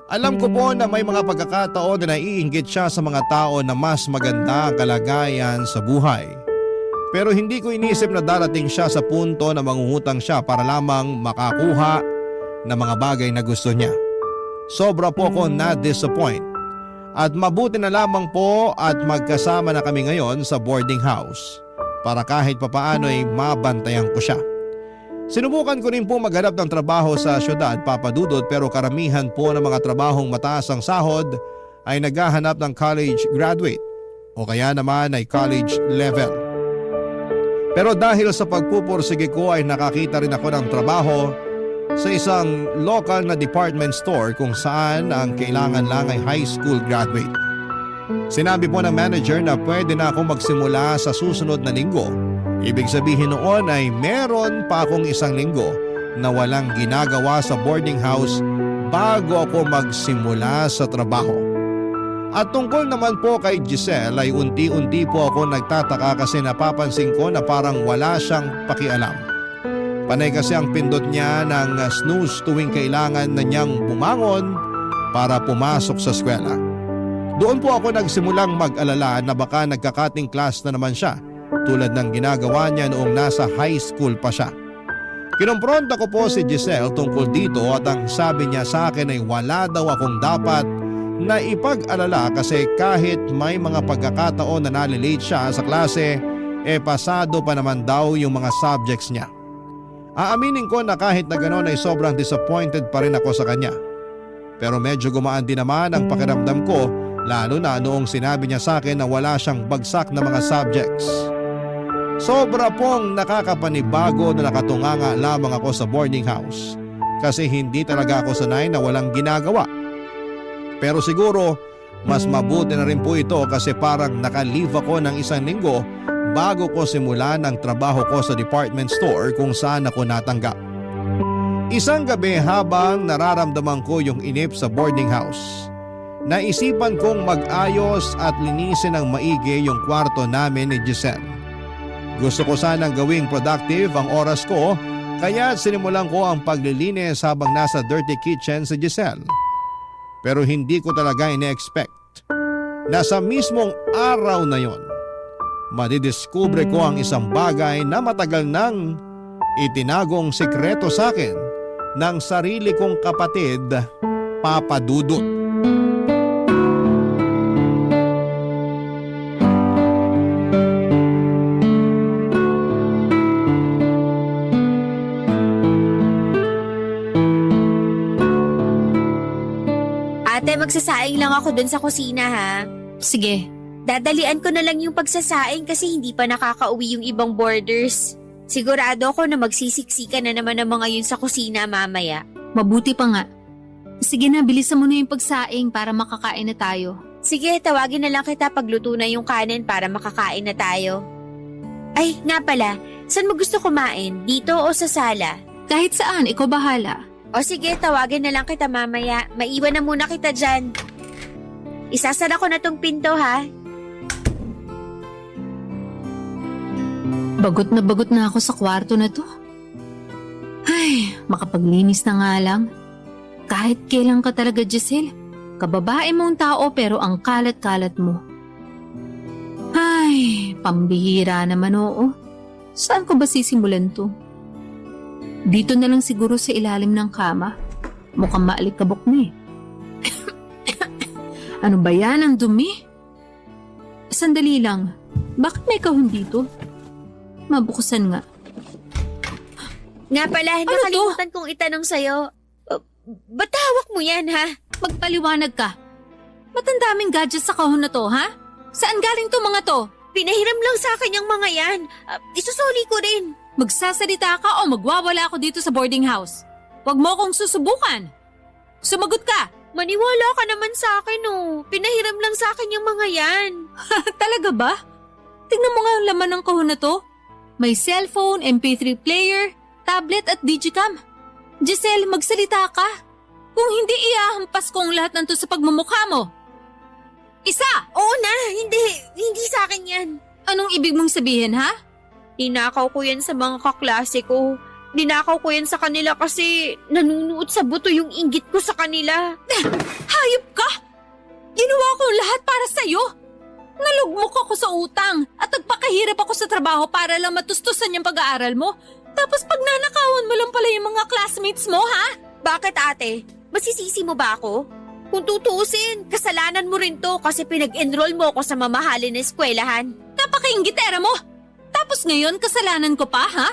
Alam ko po na may mga pagkakataon na naiinggit siya sa mga tao na mas maganda ang kalagayan sa buhay. Pero hindi ko inisip na darating siya sa punto na mangungutang siya para lamang makakuha ng mga bagay na gusto niya. Sobra po ko na-disappoint. At mabuti na lamang po at magkasama na kami ngayon sa boarding house para kahit papaano ay mabantayan ko siya. Sinubukan ko rin po maghanap ng trabaho sa syudad, Papa Dudut, pero karamihan po ng mga trabahong mataas ang sahod ay naghahanap ng college graduate o kaya naman ay college level. Pero dahil sa pagpupursige ko ay nakakita rin ako ng trabaho sa isang local na department store kung saan ang kailangan lang ay high school graduate. Sinabi po ng manager na pwede na akong magsimula sa susunod na linggo. Ibig sabihin noon ay meron pa akong isang linggo na walang ginagawa sa boarding house bago ako magsimula sa trabaho. At tungkol naman po kay Giselle ay unti-unti po ako nagtataka kasi napapansin ko na parang wala siyang pakialam. Panay kasi ang pindot niya ng snooze tuwing kailangan na niyang bumangon para pumasok sa eskwela. Doon po ako nagsimulang mag-alala na baka nagka-cutting class na naman siya tulad ng ginagawa niya noong nasa high school pa siya. Kinompronta ko po si Giselle tungkol dito at ang sabi niya sa akin ay wala daw akong dapat na ipag-alala kasi kahit may mga pagkakataon na nalilate siya sa klase, pasado pa naman daw yung mga subjects niya. Aaminin ko na kahit na gano'n ay sobrang disappointed pa rin ako sa kanya. Pero medyo gumaan din naman ang pakiramdam ko lalo na noong sinabi niya sa akin na wala siyang bagsak na mga subjects. Sobra pong nakakapanibago na nakatunganga lamang ako sa boarding house kasi hindi talaga ako sanay na walang ginagawa. Pero siguro mas mabuti na rin po ito kasi parang naka-leave ako ng isang linggo bago ko simulan ang trabaho ko sa department store kung saan ako natanggap. Isang gabi habang nararamdaman ko yung inip sa boarding house, naisipan kong mag-ayos at linisin ng maigi yung kwarto namin ni Giselle. Gusto ko sanang gawing productive ang oras ko kaya sinimulan ko ang paglilinis habang nasa dirty kitchen si Giselle. Pero hindi ko talaga ine-expect na sa mismong araw na yon, madidiskubre ko ang isang bagay na matagal nang itinagong sikreto sa akin ng sarili kong kapatid, Papa Dudut. Ate, magsasaing lang ako dun sa kusina ha. Sige. Dadalian ko na lang yung pagsasaing kasi hindi pa nakakauwi yung ibang boarders. Sigurado ako na magsisiksika na naman ang mga yun sa kusina mamaya. Mabuti pa nga. Sige na, bilisan mo na yung pagsaing para makakain na tayo. Sige, tawagin na lang kita pagluto na yung kanin para makakain na tayo. Ay, nga pala, saan mo gusto kumain? Dito o sa sala? Kahit saan, ikaw bahala. O sige, tawagin na lang kita mamaya. Maiwan na muna kita dyan. Isasara ko na tong pinto ha. Bagot na ako sa kwarto na to. Ay, makapaglinis na nga lang. Kahit kailan ka talaga, Giselle. Kababae mong tao pero ang kalat-kalat mo. Ay, pambihira naman oo. Saan ko ba sisimulan to? Dito na lang siguro sa ilalim ng kama. Mukhang maalikabok na eh. Ano ba yan? Ang dumi? Sandali lang. Bakit may kahon dito? Mabukusan nga. Nga pala, nakalimutan kong itanong sa'yo. Ba't hawak mo yan ha? Magpaliwanag ka. Ba't ang daming gadgets sa kahon na to, ha? Saan galing to mga to? Pinahiram lang sa akin yung mga yan. Isusuli ko rin. Magsasalita ka o magwawala ako dito sa boarding house. Huwag mo akong susubukan. Sumagot ka. Maniwala ka naman sa akin oh. Pinahiram lang sa akin yung mga yan. Talaga ba? Tingnan mo nga ang laman ng kahon na to. May cellphone, MP3 player, tablet at digicam. Giselle, magsalita ka. Kung hindi iahampas ko ang lahat ng to sa pagmumukha mo. Isa! Oo na, hindi sa akin yan. Anong ibig mong sabihin, ha? Ninakaw ko yan sa mga kaklase ko. Ninakaw ko yan sa kanila kasi nanunuot sa buto yung inggit ko sa kanila. Hayop ka! Ginawa ko lahat para sa'yo. Nalugmok ako sa utang at nagpakahirap ako sa trabaho para lang matustusan yung pag-aaral mo. Tapos pag nanakawan mo lang pala yung mga classmates mo, ha? Bakit ate? Masisisi mo ba ako? Kung tutuusin, kasalanan mo rin to kasi pinag-enroll mo ako sa mamahalin na eskwelahan. Napaka-inggitera mo! Tapos ngayon, kasalanan ko pa, ha?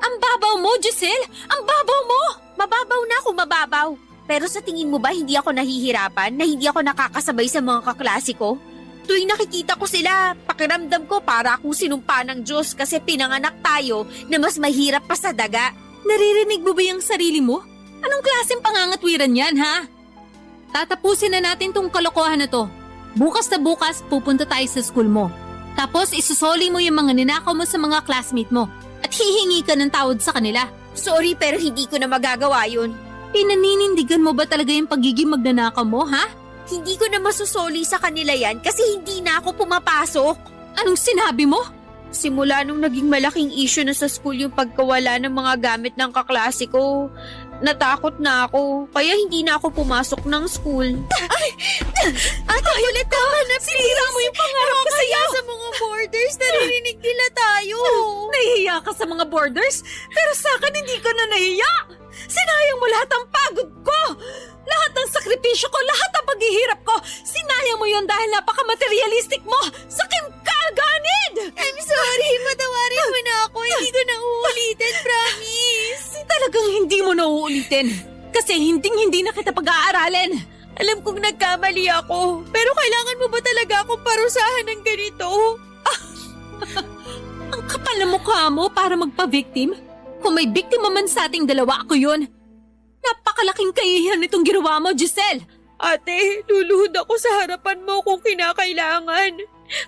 Ang babaw mo, Giselle! Ang babaw mo! Mababaw na ako, mababaw. Pero sa tingin mo ba hindi ako nahihirapan na hindi ako nakakasabay sa mga kaklase ko? Tuwing nakikita ko sila, pakiramdam ko para akong sinumpa ng Diyos kasi pinanganak tayo na mas mahirap pa sa daga. Naririnig mo ba yung sarili mo? Anong klaseng pangangatwiran yan, ha? Tatapusin na natin tong kalokohan na to. Bukas na bukas, pupunta tayo sa school mo. Tapos isusoli mo yung mga ninakaw mo sa mga classmate mo at hihingi ka ng tawad sa kanila. Sorry pero hindi ko na magagawa yun. Pinaninindigan mo ba talaga yung pagiging magnanakaw mo, ha? Hindi ko na masusoli sa kanila yan kasi hindi na ako pumapasok. Anong sinabi mo? Simula nung naging malaking issue na sa school yung pagkawala ng mga gamit ng kaklase ko, natakot na ako kaya hindi na ako pumasok ng school. Ate Colette, tama na please. Sinira mo yung pangarap ko sa'yo. Sa mga borders, naririnig nila tayo. Nahihiya ka sa mga borders? Pero sa akin hindi ka na nahihiya. Sinayang mo lahat ng pagod ko. Lahat ng sakripisyo ko, lahat ng paghihirap ko. Sinayang mo yun dahil napaka-materialistic mo. Sakim ka, ganid! I'm sorry, patawarin mo na ako. Hindi ko na uulitin, promise. Talagang hindi mo na uulitin. Kasi hindi na kita pag-aaralin. Alam kong nagkamali ako, pero kailangan mo ba talaga akong parusahan ng ganito? Ang kapal na mukha mo para magpa-victim. Kung may biktima man sa ating dalawa, ako yun. Napakalaking kahihiyan nitong ginawa mo, Giselle. Ate, luluhod ako sa harapan mo kung kinakailangan.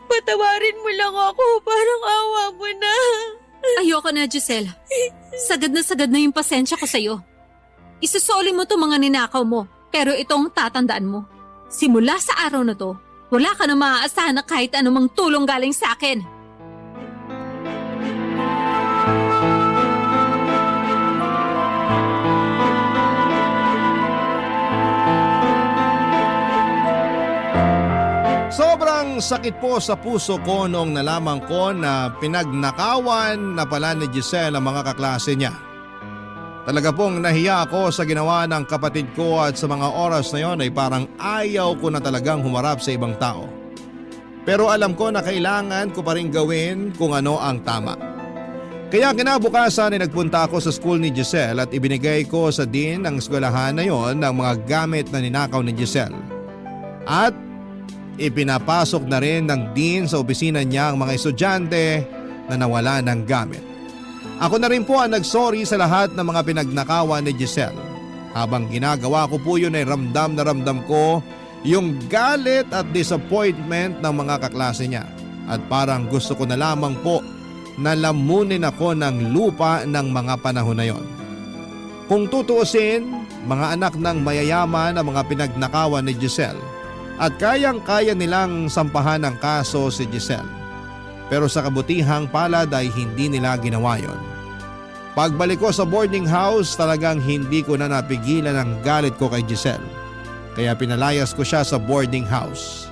Patawarin mo lang ako, parang awa mo na. Ayoko na, Giselle. Sagad na yung pasensya ko sa'yo. Isusoli mo to mga ninakaw mo, pero itong tatandaan mo. Simula sa araw na to, wala ka na maaasahan na kahit anumang tulong galing sa akin. Sobrang sakit po sa puso ko noong nalaman ko na pinagnakawan na pala ni Giselle ang mga kaklase niya. Talaga pong nahiya ako sa ginawa ng kapatid ko at sa mga oras na yon ay parang ayaw ko na talagang humarap sa ibang tao. Pero alam ko na kailangan ko pa rin gawin kung ano ang tama. Kaya kinabukasan ay nagpunta ako sa school ni Giselle at ibinigay ko sa dean ng eskwelahan na yon ng mga gamit na ninakaw ni Giselle. At ipinapasok na rin ng dean sa opisina niya ang mga estudyante na nawala ng gamit. Ako na rin po ang nagsorry sa lahat ng mga pinagnakawan ni Giselle. Habang ginagawa ko po yun ay ramdam na ramdam ko yung galit at disappointment ng mga kaklase niya. At parang gusto ko na lamang po na lamunin ako ng lupa ng mga panahon na yon. Kung tutuusin, mga anak ng mayayaman ang mga pinagnakawan ni Giselle. At kayang-kaya nilang sampahan ng kaso si Giselle. Pero sa kabutihang palad ay hindi nila ginawa yon. Pagbalik ko sa boarding house, talagang hindi ko na napigilan ang galit ko kay Giselle. Kaya pinalayas ko siya sa boarding house.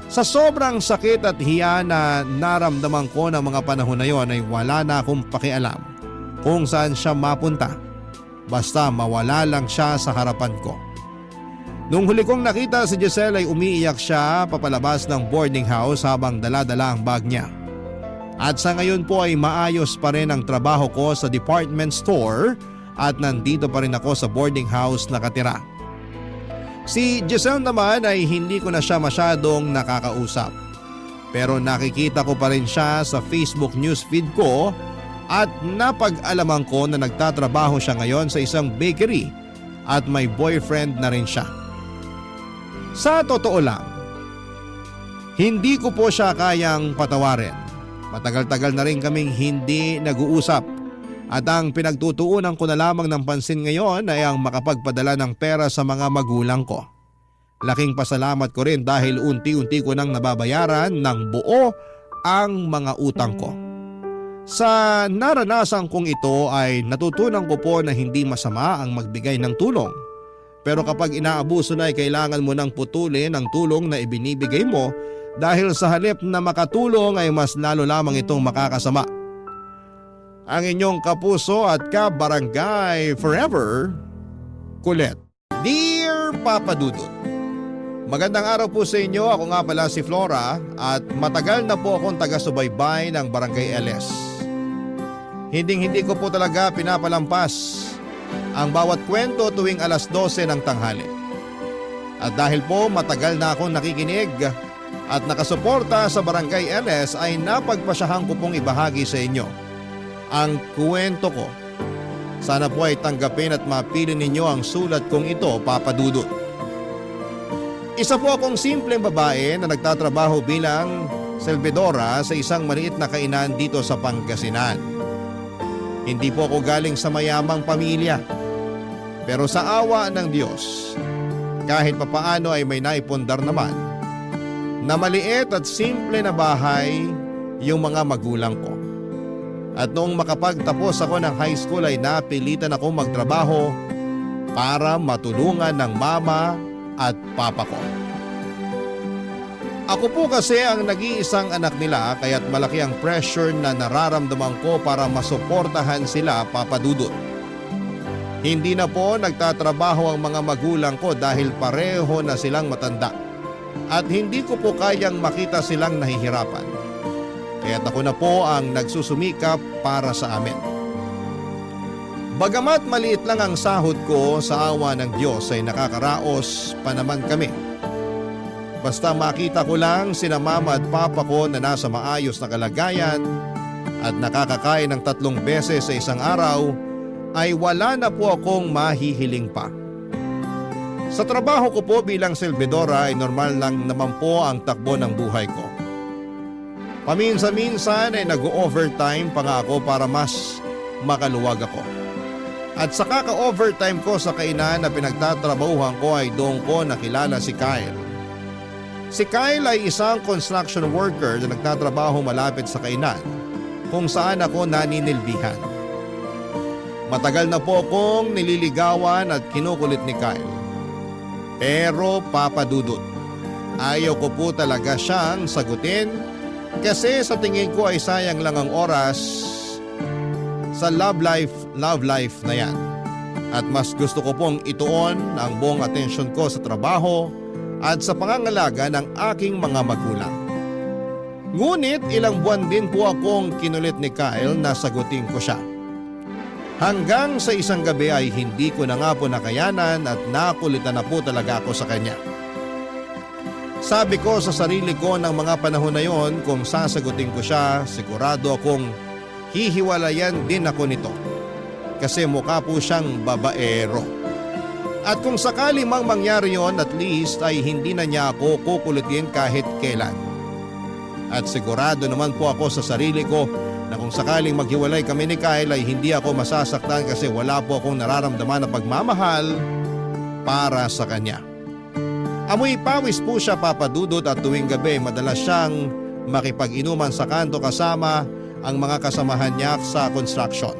Sa sobrang sakit at hiya na naramdaman ko ng mga panahon na yon ay wala na akong pakialam kung saan siya mapunta. Basta mawala lang siya sa harapan ko. Nung huli kong nakita si Giselle ay umiiyak siya papalabas ng boarding house habang dala-dala ang bag niya. At sa ngayon po ay maayos pa rin ang trabaho ko sa department store at nandito pa rin ako sa boarding house nakatira. Si Giselle naman ay hindi ko na siya masyadong nakakausap. Pero nakikita ko pa rin siya sa Facebook newsfeed ko at napag-alaman ko na nagtatrabaho siya ngayon sa isang bakery at may boyfriend na rin siya. Sa totoo lang, hindi ko po siya kayang patawarin. Matagal-tagal na rin kaming hindi nag-uusap at ang pinagtutuunan ko na lamang ng pansin ngayon ay ang makapagpadala ng pera sa mga magulang ko. Laking pasalamat ko rin dahil unti-unti ko nang nababayaran ng buo ang mga utang ko. Sa naranasan kong ito ay natutunan ko po na hindi masama ang magbigay ng tulong. Pero kapag inaabuso na ay kailangan mo nang putulin ang tulong na ibinibigay mo dahil sa halip na makatulong ay mas lalo lamang itong makakasama. Ang inyong kapuso at kabarangay forever, Colette. Dear Papa Dudut, Magandang araw po sa inyo. Ako nga pala si Flora at matagal na po akong taga-subaybay ng Barangay LS. Hindi ko po talaga pinapalampas ang bawat kwento tuwing alas 12 ng tanghali. At dahil po matagal na akong nakikinig at nakasuporta sa Barangay LS ay napagpasyahan ko pong ibahagi sa inyo ang kwento ko. Sana po ay tanggapin at mapili ninyo ang sulat kong ito, Papa Dudut. Isa po akong simpleng babae na nagtatrabaho bilang servidora sa isang maliit na kainan dito sa Pangasinan. Hindi po ako galing sa mayamang pamilya. Pero sa awa ng Diyos, kahit papaano ay may naipundar naman na maliit at simple na bahay yung mga magulang ko. At noong makapagtapos ako ng high school ay napilitan akong magtrabaho para matulungan ng mama at papa ko. Ako po kasi ang nag-iisang anak nila kaya't malaki ang pressure na nararamdaman ko para masuportahan sila, Papa Dudut. Hindi na po nagtatrabaho ang mga magulang ko dahil pareho na silang matanda at hindi ko po kayang makita silang nahihirapan. Kaya't ako na po ang nagsusumikap para sa amin. Bagamat maliit lang ang sahod ko, sa awa ng Diyos ay nakakaraos pa naman kami. Basta makita ko lang sina mama at papa ko na nasa maayos na kalagayan at nakakakain ng 3 beses sa isang araw, ay wala na po akong mahihiling pa. Sa trabaho ko po bilang servidora ay normal lang naman po ang takbo ng buhay ko. Paminsan-minsan ay nag-overtime pa nga ako para mas makaluwag ako. At sa kaka-overtime ko sa kainan na pinagtatrabahuhan ko ay doon ko nakilala si Kyle. Si Kyle ay isang construction worker na nagtatrabaho malapit sa kainan kung saan ako naninilbihan. Matagal na po akong nililigawan at kinukulit ni Kyle. Pero Papa Dudut, ayaw ko po talaga siyang sagutin kasi sa tingin ko ay sayang lang ang oras sa love life na yan. At mas gusto ko pong ituon ang buong atensyon ko sa trabaho at sa pangangalaga ng aking mga magulang. Ngunit ilang buwan din po akong kinulit ni Kyle na sagutin ko siya. Hanggang sa isang gabi ay hindi ko na nga po nakayanan at nakulitan na po talaga ako sa kanya. Sabi ko sa sarili ko ng mga panahon na yon, kung sasagutin ko siya, sigurado akong hihiwalayan din ako nito. Kasi mukha po siyang babaero. At kung sakali mang mangyari yon, at least ay hindi na niya ako kukulitin kahit kailan. At sigurado naman po ako sa sarili ko na kung sakaling maghiwalay kami ni Kyle ay hindi ako masasaktan kasi wala po akong nararamdaman na pagmamahal para sa kanya. Amoy pawis po siya, Papa Dudut, at tuwing gabi madalas siyang makipag-inuman sa kanto kasama ang mga kasamahan niya sa construction.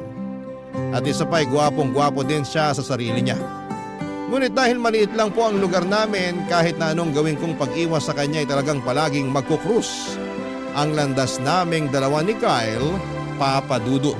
At isa pa'y gwapong-gwapo din siya sa sarili niya. Ngunit dahil maliit lang po ang lugar namin, kahit na anong gawin kong pag-iwas sa kanya ay talagang palaging magkukrus ang landas naming dalawa ni Kyle, Papa Dudut.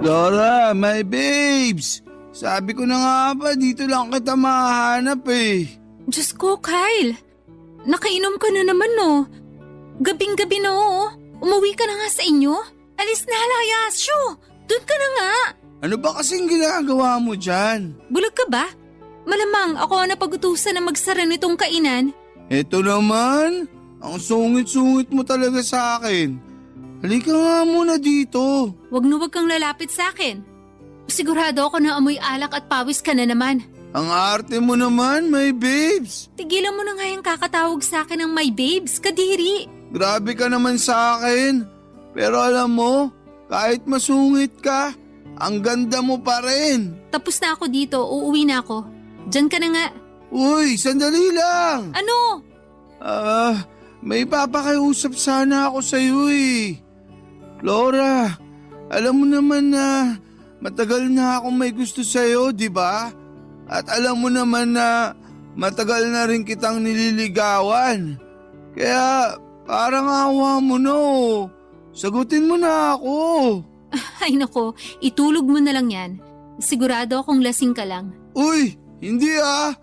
Laura, my babes! Sabi ko na nga ba, dito lang kita mahanap eh. Diyos ko, Kyle. Nakainom ka na naman no. Gabing-gabi na oh. Umuwi ka na nga sa inyo. Alis na Yasyo. Doon ka na nga. Ano ba kasing ginagawa mo dyan? Bulag ka ba? Malamang ako ang napag-utusan na magsara nitong kainan. Eto naman, ang sungit-sungit mo talaga sa akin. Halika nga muna dito. Wag kang lalapit sa akin. Sigurado ako na amoy alak at pawis ka na naman. Ang arte mo naman, my babes. Tigilan mo na nga yung kakatawag sa akin ng my babes, kadiri. Grabe ka naman sa akin. Pero alam mo, kahit masungit ka, Ang ganda mo pa rin. Tapos na ako dito, uuwi na ako. Diyan ka na nga. Uy, sandali lang. Ano? May papakiusap sana ako sa'yo eh. Laura, alam mo naman na matagal na akong may gusto sa'yo, di ba? At alam mo naman na matagal na rin kitang nililigawan. Kaya parang awa mo no. Sagutin mo na ako. Ay nako, itulog mo na lang yan. Sigurado akong lasing ka lang. Uy, hindi ah.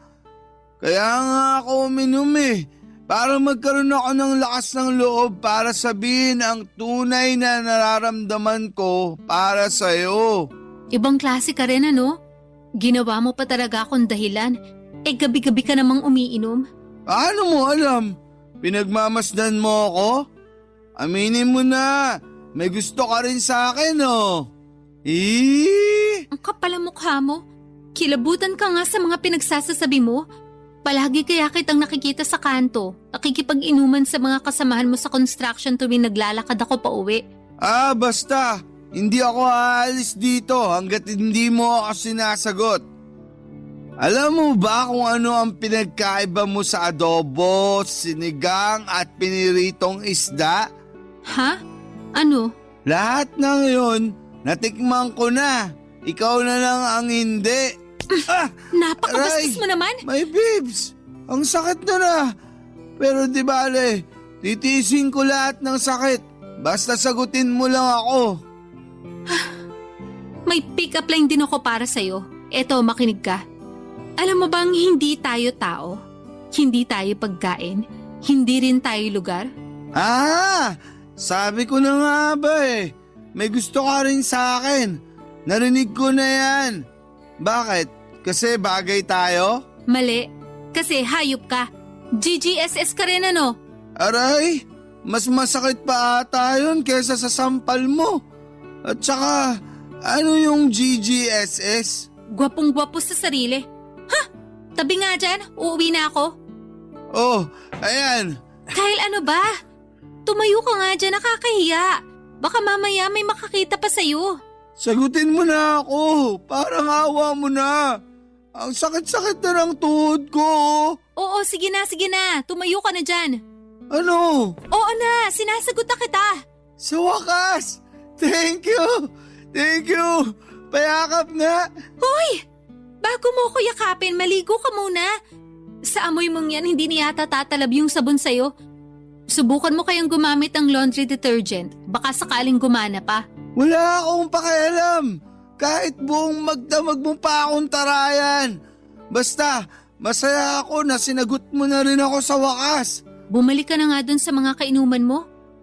Kaya nga ako uminom eh. Para magkaroon ako ng lakas ng loob para sabihin ang tunay na nararamdaman ko para sa'yo. Ibang klase ka rin ano? Ginawa mo pa talaga akong dahilan. Gabi-gabi ka namang umiinom. Paano mo alam? Pinagmamasdan mo ako? Aminin mo na, may gusto ka rin sa akin oh. Ang kapal ang mukha mo. Kilabutan ka nga sa mga pinagsasasabi mo. Palagi kaya kitang nakikita sa kanto, nakikipag-inuman sa mga kasamahan mo sa construction tuwing naglalakad ako pa uwi. Basta, hindi ako aalis dito hanggat hindi mo ako sinasagot. Alam mo ba kung ano ang pinagkaiba mo sa adobo, sinigang at piniritong isda? Ha? Ano? Lahat ng yun, natikman ko na. Ikaw na lang ang hindi. Napakabastos mo naman! My babes, ang sakit na. Pero di bale, titiisin ko lahat ng sakit. Basta sagutin mo lang ako. May pick-up line din ako para sa'yo. Eto, makinig ka. Alam mo bang hindi tayo tao? Hindi tayo pagkain? Hindi rin tayo lugar? Sabi ko na nga ba eh. May gusto ka rin sa akin. Narinig ko na yan. Bakit? Kasi bagay tayo? Mali. Kasi hayop ka. GGSS ka rin ano? Aray, mas masakit pa ata yun kesa sa sampal mo. At saka, ano yung GGSS? Gwapong-gwapo sa sarili. Ha? Tabi nga dyan, uuwi na ako. Oh, ayan. Kyle, ano ba? Tumayo ka nga dyan, nakakahiya. Baka mamaya may makakita pa sa'yo. Sagutin mo na ako, parang awa mo na. Ang sakit-sakit na ng tuhod ko. Oo, sige na. Tumayo ka na dyan. Ano? Oo na, sinasagot na kita. Sa wakas! Thank you! Payakap nga! Hoy! Bago mo ko yakapin, maligo ka muna. Sa amoy mong yan, hindi niya yata tatalab yung sabon sa'yo. Subukan mo kayang gumamit ng laundry detergent. Baka sakaling gumana pa. Wala akong pakialam. Kahit buong magdamag mo pa akong tarayan. Basta, masaya ako na sinagot mo na rin ako sa wakas. Bumalik ka na nga dun sa mga kainuman mo.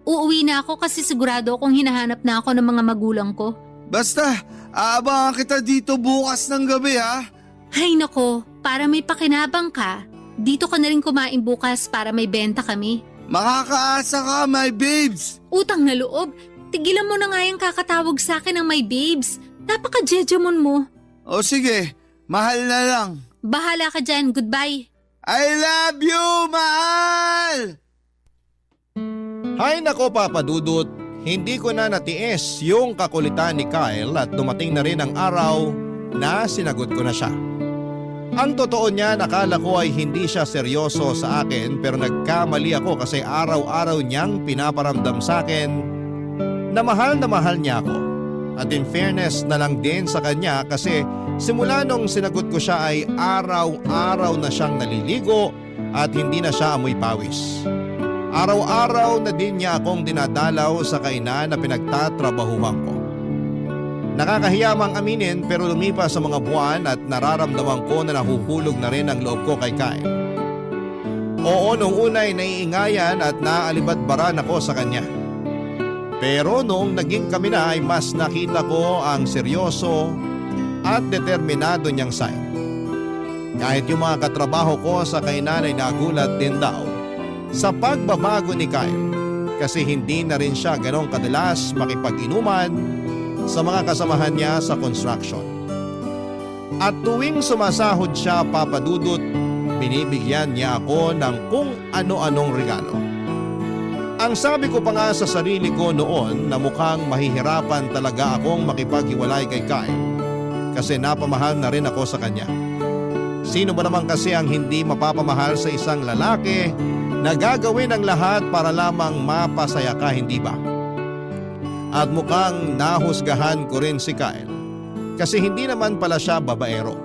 Uuwi na ako kasi sigurado akong hinahanap na ako ng mga magulang ko. Basta, aabangan kita dito bukas ng gabi ha. Hay nako, para may pakinabang ka, dito ka na rin kumain bukas para may benta kami. Makakaasa ka, my babes. Utang na loob, tigilan mo na nga yung kakatawag sa akin ng my babes. Napaka-jejemon mo. O sige, mahal na lang. Bahala ka dyan, goodbye. I love you, mahal! Hay nako Papa Dudut, hindi ko na natiis yung kakulitan ni Kyle at dumating na rin ang araw na sinagot ko na siya. Ang totoo niya, nakala ko ay hindi siya seryoso sa akin pero nagkamali ako kasi araw-araw niyang pinaparamdam sa akin na mahal niya ako. At in fairness na lang din sa kanya kasi simula nung sinagot ko siya ay araw-araw na siyang naliligo at hindi na siya amoy pawis. Araw-araw na din niya akong dinadalaw sa kainan na pinagtatrabahuhan ko. Nakakahiya mang aminin pero lumipas sa mga buwan at nararamdaman ko na nahuhulog na rin ang loob ko kay Kyle. Oo, nung unay naiingayan at naalibat-baran ako sa kanya. Pero noong naging kami na ay mas nakita ko ang seryoso at determinado niyang side. Kahit yung mga katrabaho ko sa kainan ay nagulat din daw sa pagbabago ni Kyle kasi hindi na rin siya ganong kadalas makipag-inuman sa mga kasamahan niya sa construction. At tuwing sumasahod siya, Papa Dudut, binibigyan niya ako ng kung ano-anong regalo. Ang sabi ko pa nga sa sarili ko noon na mukhang mahihirapan talaga akong makipaghiwalay kay Kyle kasi napamahal na rin ako sa kanya. Sino ba naman kasi ang hindi mapapamahal sa isang lalaki na gagawin ang lahat para lamang mapasaya ka, hindi ba? At mukhang nahusgahan ko rin si Kyle kasi hindi naman pala siya babaero.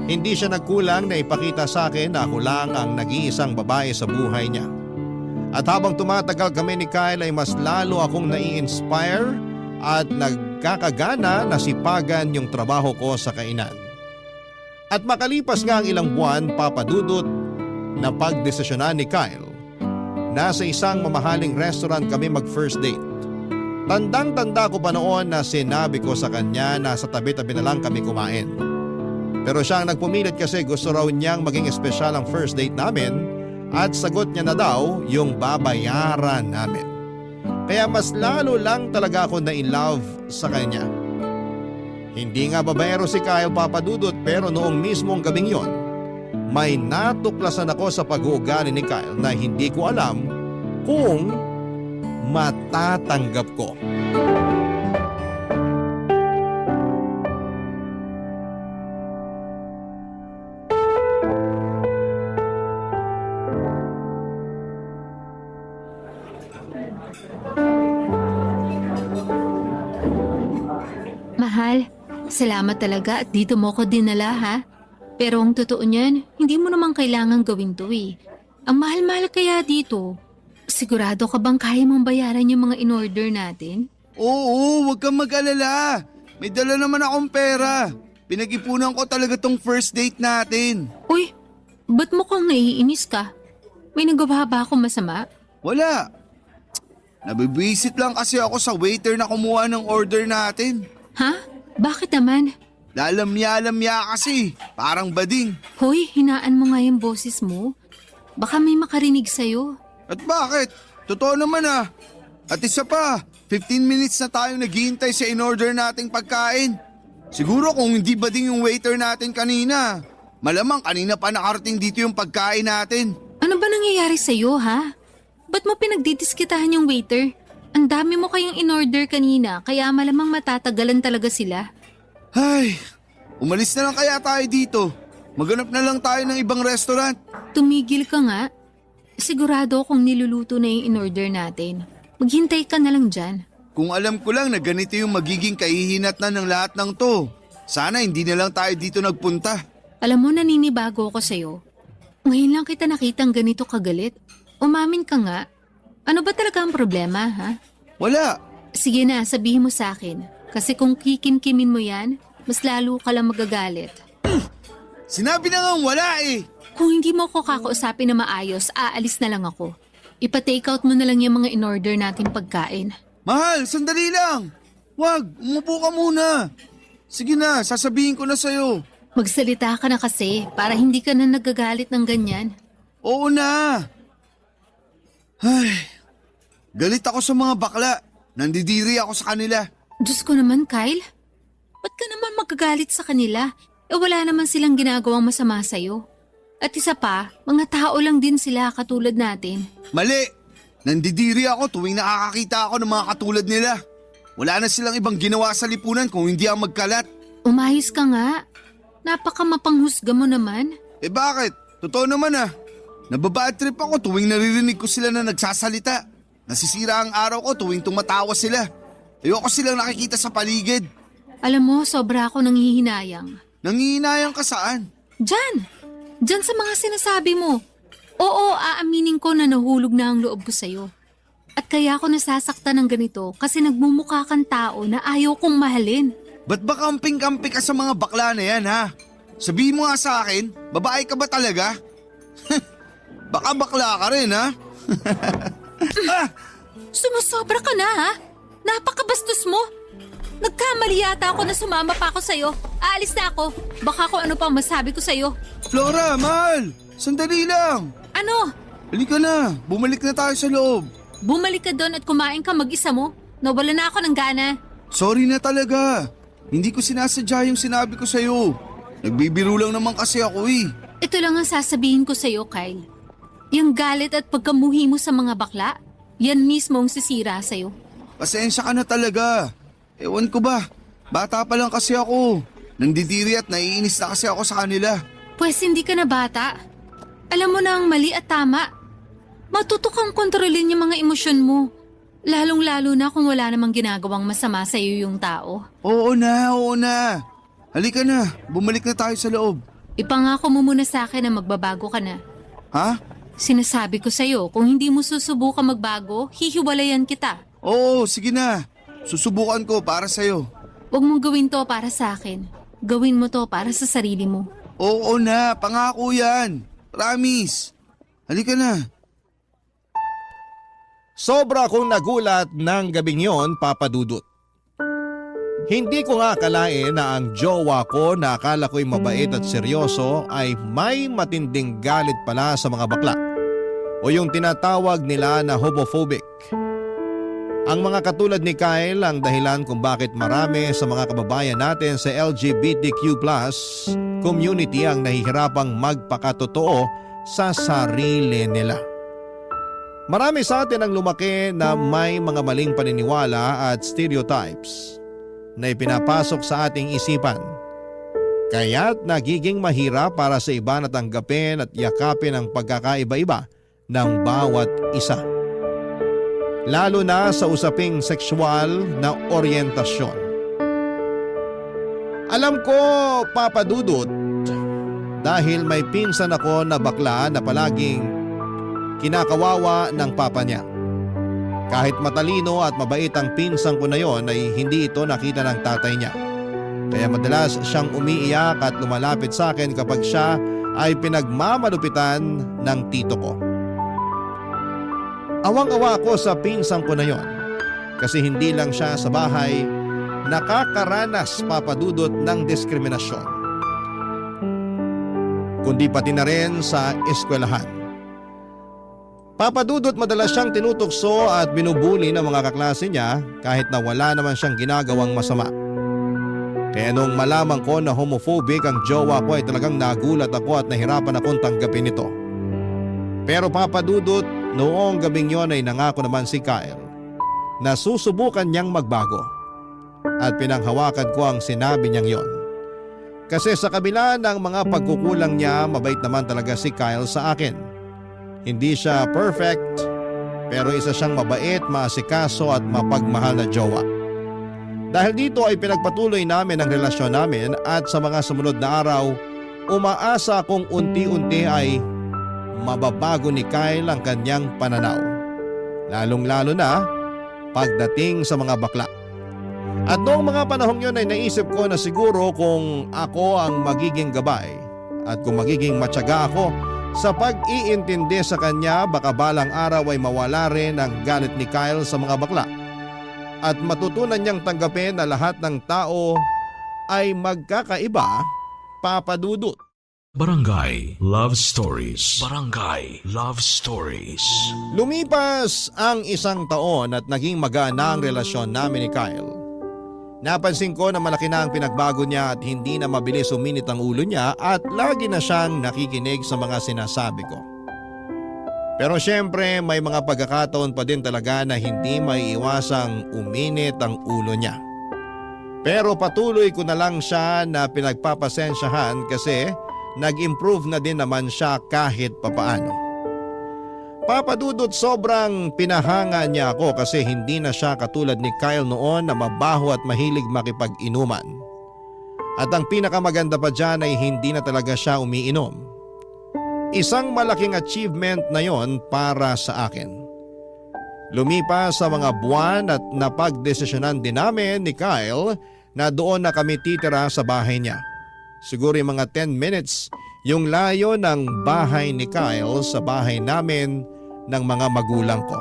Hindi siya nagkulang na ipakita sa akin na ako lang ang nag-iisang babae sa buhay niya. At habang tumatagal kami ni Kyle ay mas lalo akong nai-inspire at nagkakagana na sipagan yung trabaho ko sa kainan. At makalipas nga ang ilang buwan, papadudot, na pagdesisyonan ni Kyle, nasa isang mamahaling restaurant kami mag-first date. Tandang-tanda ko pa noon na sinabi ko sa kanya na sa tabi-tabi na lang kami kumain. Pero siya ang nagpumilit kasi gusto raw niyang maging espesyal ang first date namin at sagot niya na daw yung babayaran namin. Kaya mas lalo lang talaga ako na-in-love sa kanya. Hindi nga babaero si Kyle, papadudot, pero noong mismong gabing yon, may natuklasan ako sa pag-uugali ni Kyle na hindi ko alam kung matatanggap ko. Mahal, salamat talaga at dito mo ko dinala ha. Pero ang totoo niyan, hindi mo naman kailangan gawin to eh. Ang mahal-mahal kaya dito. Sigurado ka bang kaya mong bayaran yung mga in-order natin? Oo, huwag kang mag-alala. May dala naman akong pera. Pinag-ipunan ko talaga tong first date natin. Uy, ba't mukhang naiinis ka? May nagawa ba ako masama? Wala. Nabibwisit lang kasi ako sa waiter na kumuha ng order natin. Ha? Bakit naman? Lalamya-lamya kasi. Parang bading. Hoy, hinaan mo nga yung boses mo. Baka may makarinig sa'yo. At bakit? Totoo naman ah. At isa pa, 15 minutes na tayong naghihintay sa in-order nating pagkain. Siguro kung hindi bading yung waiter natin kanina, malamang kanina pa nakarating dito yung pagkain natin. Ano ba nangyayari sa'yo ha? Ba't mo pinagdidiskitahan yung waiter? Ang dami mo kayong in-order kanina kaya malamang matatagalan talaga sila. Ay, umalis na lang kaya tayo dito. Maghanap na lang tayo ng ibang restaurant. Tumigil ka nga. Sigurado akong niluluto na yung in-order natin. Maghintay ka na lang dyan. Kung alam ko lang na ganito yung magiging kahihinatnan ng lahat ng to, sana hindi na lang tayo dito nagpunta. Alam mo, naninibago ako sa'yo. Ngayon lang kita nakitang ganito kagalit. Umamin ka nga. Ano ba talaga ang problema, ha? Wala. Sige na, sabihin mo sa akin. Kasi kung kikimkimin mo yan, mas lalo ka lang magagalit. Sinabi na nga wala eh. Kung hindi mo ako kakausapin na maayos, aalis na lang ako. Ipa-take out mo na lang yung mga in-order natin pagkain. Mahal, sandali lang. Wag, umupo ka muna. Sige na, sasabihin ko na sa'yo. Magsalita ka na kasi para hindi ka na nagagalit ng ganyan. Oo na. Ay, galit ako sa mga bakla. Nandidiri ako sa kanila. Diyos ko naman, Kyle. Ba't ka naman magagalit sa kanila? Wala naman silang ginagawang masama sa'yo. At isa pa, mga tao lang din sila katulad natin. Mali. Nandidiri ako tuwing nakakakita ako ng mga katulad nila. Wala na silang ibang ginawa sa lipunan kung hindi ang magkalat. Umayos ka nga. Napaka mapanghusga mo naman. Eh bakit? Totoo naman ah. Nababad trip ako tuwing naririnig ko sila na nagsasalita. Nasisira ang araw ko tuwing tumatawa sila. Ayoko silang nakikita sa paligid. Alam mo, sobra ako nanghihinayang. Nangihinayang ka saan? Diyan sa mga sinasabi mo. Oo, aaminin ko na nahulog na ang loob ko sa'yo. At kaya ako nasasaktan ng ganito kasi nagmumukha kang tao na ayaw kong mahalin. Ba't ba kamping-kampi ka sa mga bakla na yan ha? Sabihin mo nga sa akin, babae ka ba talaga? Baka bakla ka rin ha? Sumusobra ka na ha? Napakabastos mo. Nagkamali yata ako na sumama pa ako sa'yo. Aalis na ako. Baka kung ano pa masabi ko sa'yo. Flora, mahal! Sandali lang! Ano? Halika na, bumalik na tayo sa loob. Bumalik ka doon at kumain ka mag-isa mo? Nawala na ako ng gana. Sorry na talaga. Hindi ko sinasadya yung sinabi ko sa'yo. Nagbibiro lang naman kasi ako eh. Ito lang ang sasabihin ko sa'yo, Kyle. Yung galit at pagkamuhi mo sa mga bakla, Yan mismo ang sisira sa'yo. Pasensya ka na talaga. Ewan ko ba, bata pa lang kasi ako. Nandidiri at naiinis na kasi ako sa kanila. Pwes hindi ka na bata. Alam mo na ang mali at tama. Matuto kang kontrolin yung mga emosyon mo. Lalong-lalo na kung wala namang ginagawang masama sa iyo yung tao. Oo na. Halika na, bumalik na tayo sa loob. Ipangako mo muna sa akin na magbabago ka na. Ha? Sinasabi ko sa'yo, kung hindi mo susubukan magbago, hihiwalayan kita. Oo, sige na. Susubukan ko para sa'yo. Huwag mong gawin to para sa akin. Gawin mo to para sa sarili mo. Oo na, pangako yan. Promise. Halika na. Sobra akong nagulat ng gabing yon, Papa Dudut. Hindi ko nga akalain na ang jowa ko na akala ko'y mabait at seryoso ay may matinding galit pala sa mga bakla o yung tinatawag nila na homophobic. Ang mga katulad ni Kyle ang dahilan kung bakit marami sa mga kababayan natin sa LGBTQ+ community ang nahihirapang magpakatotoo sa sarili nila. Marami sa atin ang lumaki na may mga maling paniniwala at stereotypes na ipinapasok sa ating isipan. Kaya't nagiging mahirap para sa iba na tanggapin at yakapin ang pagkakaiba-iba ng bawat isa. Lalo na sa usaping sexual na oryentasyon. Alam ko, Papa Dudut, dahil may pinsan ako na bakla na palaging kinakawawa ng papa niya. Kahit matalino at mabait ang pinsan ko na yon ay hindi ito nakita ng tatay niya. Kaya madalas siyang umiiyak at lumalapit sa akin kapag siya ay pinagmamalupitan ng tito ko. Awang-awa ako sa pinsan ko na yon kasi hindi lang siya sa bahay nakakaranas, Papa Dudut, ng diskriminasyon, kundi pati na rin sa eskwelahan. Papa Dudut, madalas siyang tinutokso at binubuli ng mga kaklase niya kahit na wala naman siyang ginagawang masama. Kaya nung malaman ko na homophobic ang jowa ko ay talagang nagulat ako at nahirapan akong tanggapin ito. Pero Papa Dudut, noong gabing yon ay nangako naman si Kyle na susubukan niyang magbago. At pinanghawakan ko ang sinabi niyang yon. Kasi sa kabila ng mga pagkukulang niya, mabait naman talaga si Kyle sa akin. Hindi siya perfect, pero isa siyang mabait, maasikaso at mapagmahal na jowa. Dahil dito ay pinagpatuloy namin ang relasyon namin at sa mga sumunod na araw, umaasa akong unti-unti ay mababago ni Kyle ang kanyang pananaw. Lalong-lalo na pagdating sa mga bakla. At noong mga panahong yun ay naisip ko na siguro kung ako ang magiging gabay at kung magiging matyaga ako sa pag-iintindi sa kanya, baka balang araw ay mawala rin ang galit ni Kyle sa mga bakla at matutunan niyang tanggapin na lahat ng tao ay magkakaiba, Papa Dudut. Barangay Love Stories. Barangay Love Stories. Lumipas ang 1 taon at naging magana ang relasyon namin ni Kyle. Napansin ko na malaki na ang pinagbago niya at hindi na mabilis uminit ang ulo niya at lagi na siyang nakikinig sa mga sinasabi ko. Pero syempre may mga pagkakataon pa din talaga na hindi maiiwasang uminit ang ulo niya. Pero patuloy ko na lang siya na pinagpapasensyahan kasi nag-improve na din naman siya kahit papaano. Papa Dudut, sobrang pinahanga niya ako kasi hindi na siya katulad ni Kyle noon na mabaho at mahilig makipag-inuman. At ang pinakamaganda pa dyan ay hindi na talaga siya umiinom. Isang malaking achievement na yon para sa akin. Lumipas sa mga buwan at napagdesisyonan din namin ni Kyle na doon na kami titira sa bahay niya. Siguro yung mga 10 minutes yung layo ng bahay ni Kyle sa bahay namin ng mga magulang ko.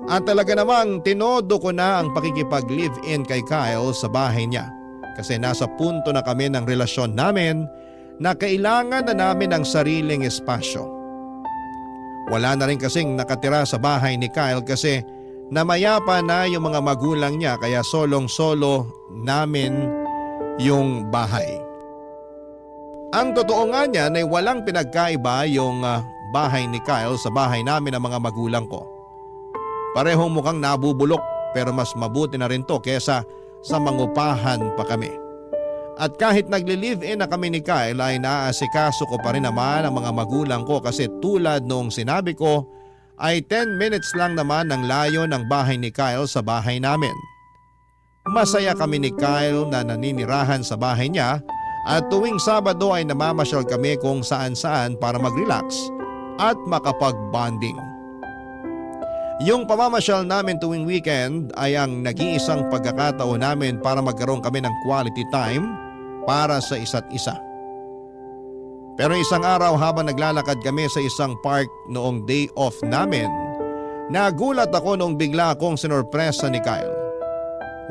At talaga namang tinodo ko na ang pakikipag-live-in kay Kyle sa bahay niya kasi nasa punto na kami ng relasyon namin na kailangan na namin ng sariling espasyo. Wala na rin kasing nakatira sa bahay ni Kyle kasi namayapa na yung mga magulang niya kaya solong-solo namin yung bahay. Ang totoo nga niyan ay walang pinagkaiba yung bahay ni Kyle sa bahay namin ng mga magulang ko. Parehong mukhang nabubulok pero mas mabuti na rin to kesa sa mangupahan pa kami. At kahit nagli-live-in na kami ni Kyle ay naaasikaso ko pa rin naman ang mga magulang ko kasi tulad noong sinabi ko ay 10 minutes lang naman ang layo ng bahay ni Kyle sa bahay namin. Masaya kami ni Kyle na naninirahan sa bahay niya at tuwing Sabado ay namamasyal kami kung saan-saan para mag-relax at makapag-bonding. Yung pamamasyal namin tuwing weekend ay ang nag-iisang pagkakataon namin para magkaroon kami ng quality time para sa isa't isa. Pero isang araw habang naglalakad kami sa isang park noong day off namin, nagulat ako noong bigla akong sinurpresa ni Kyle.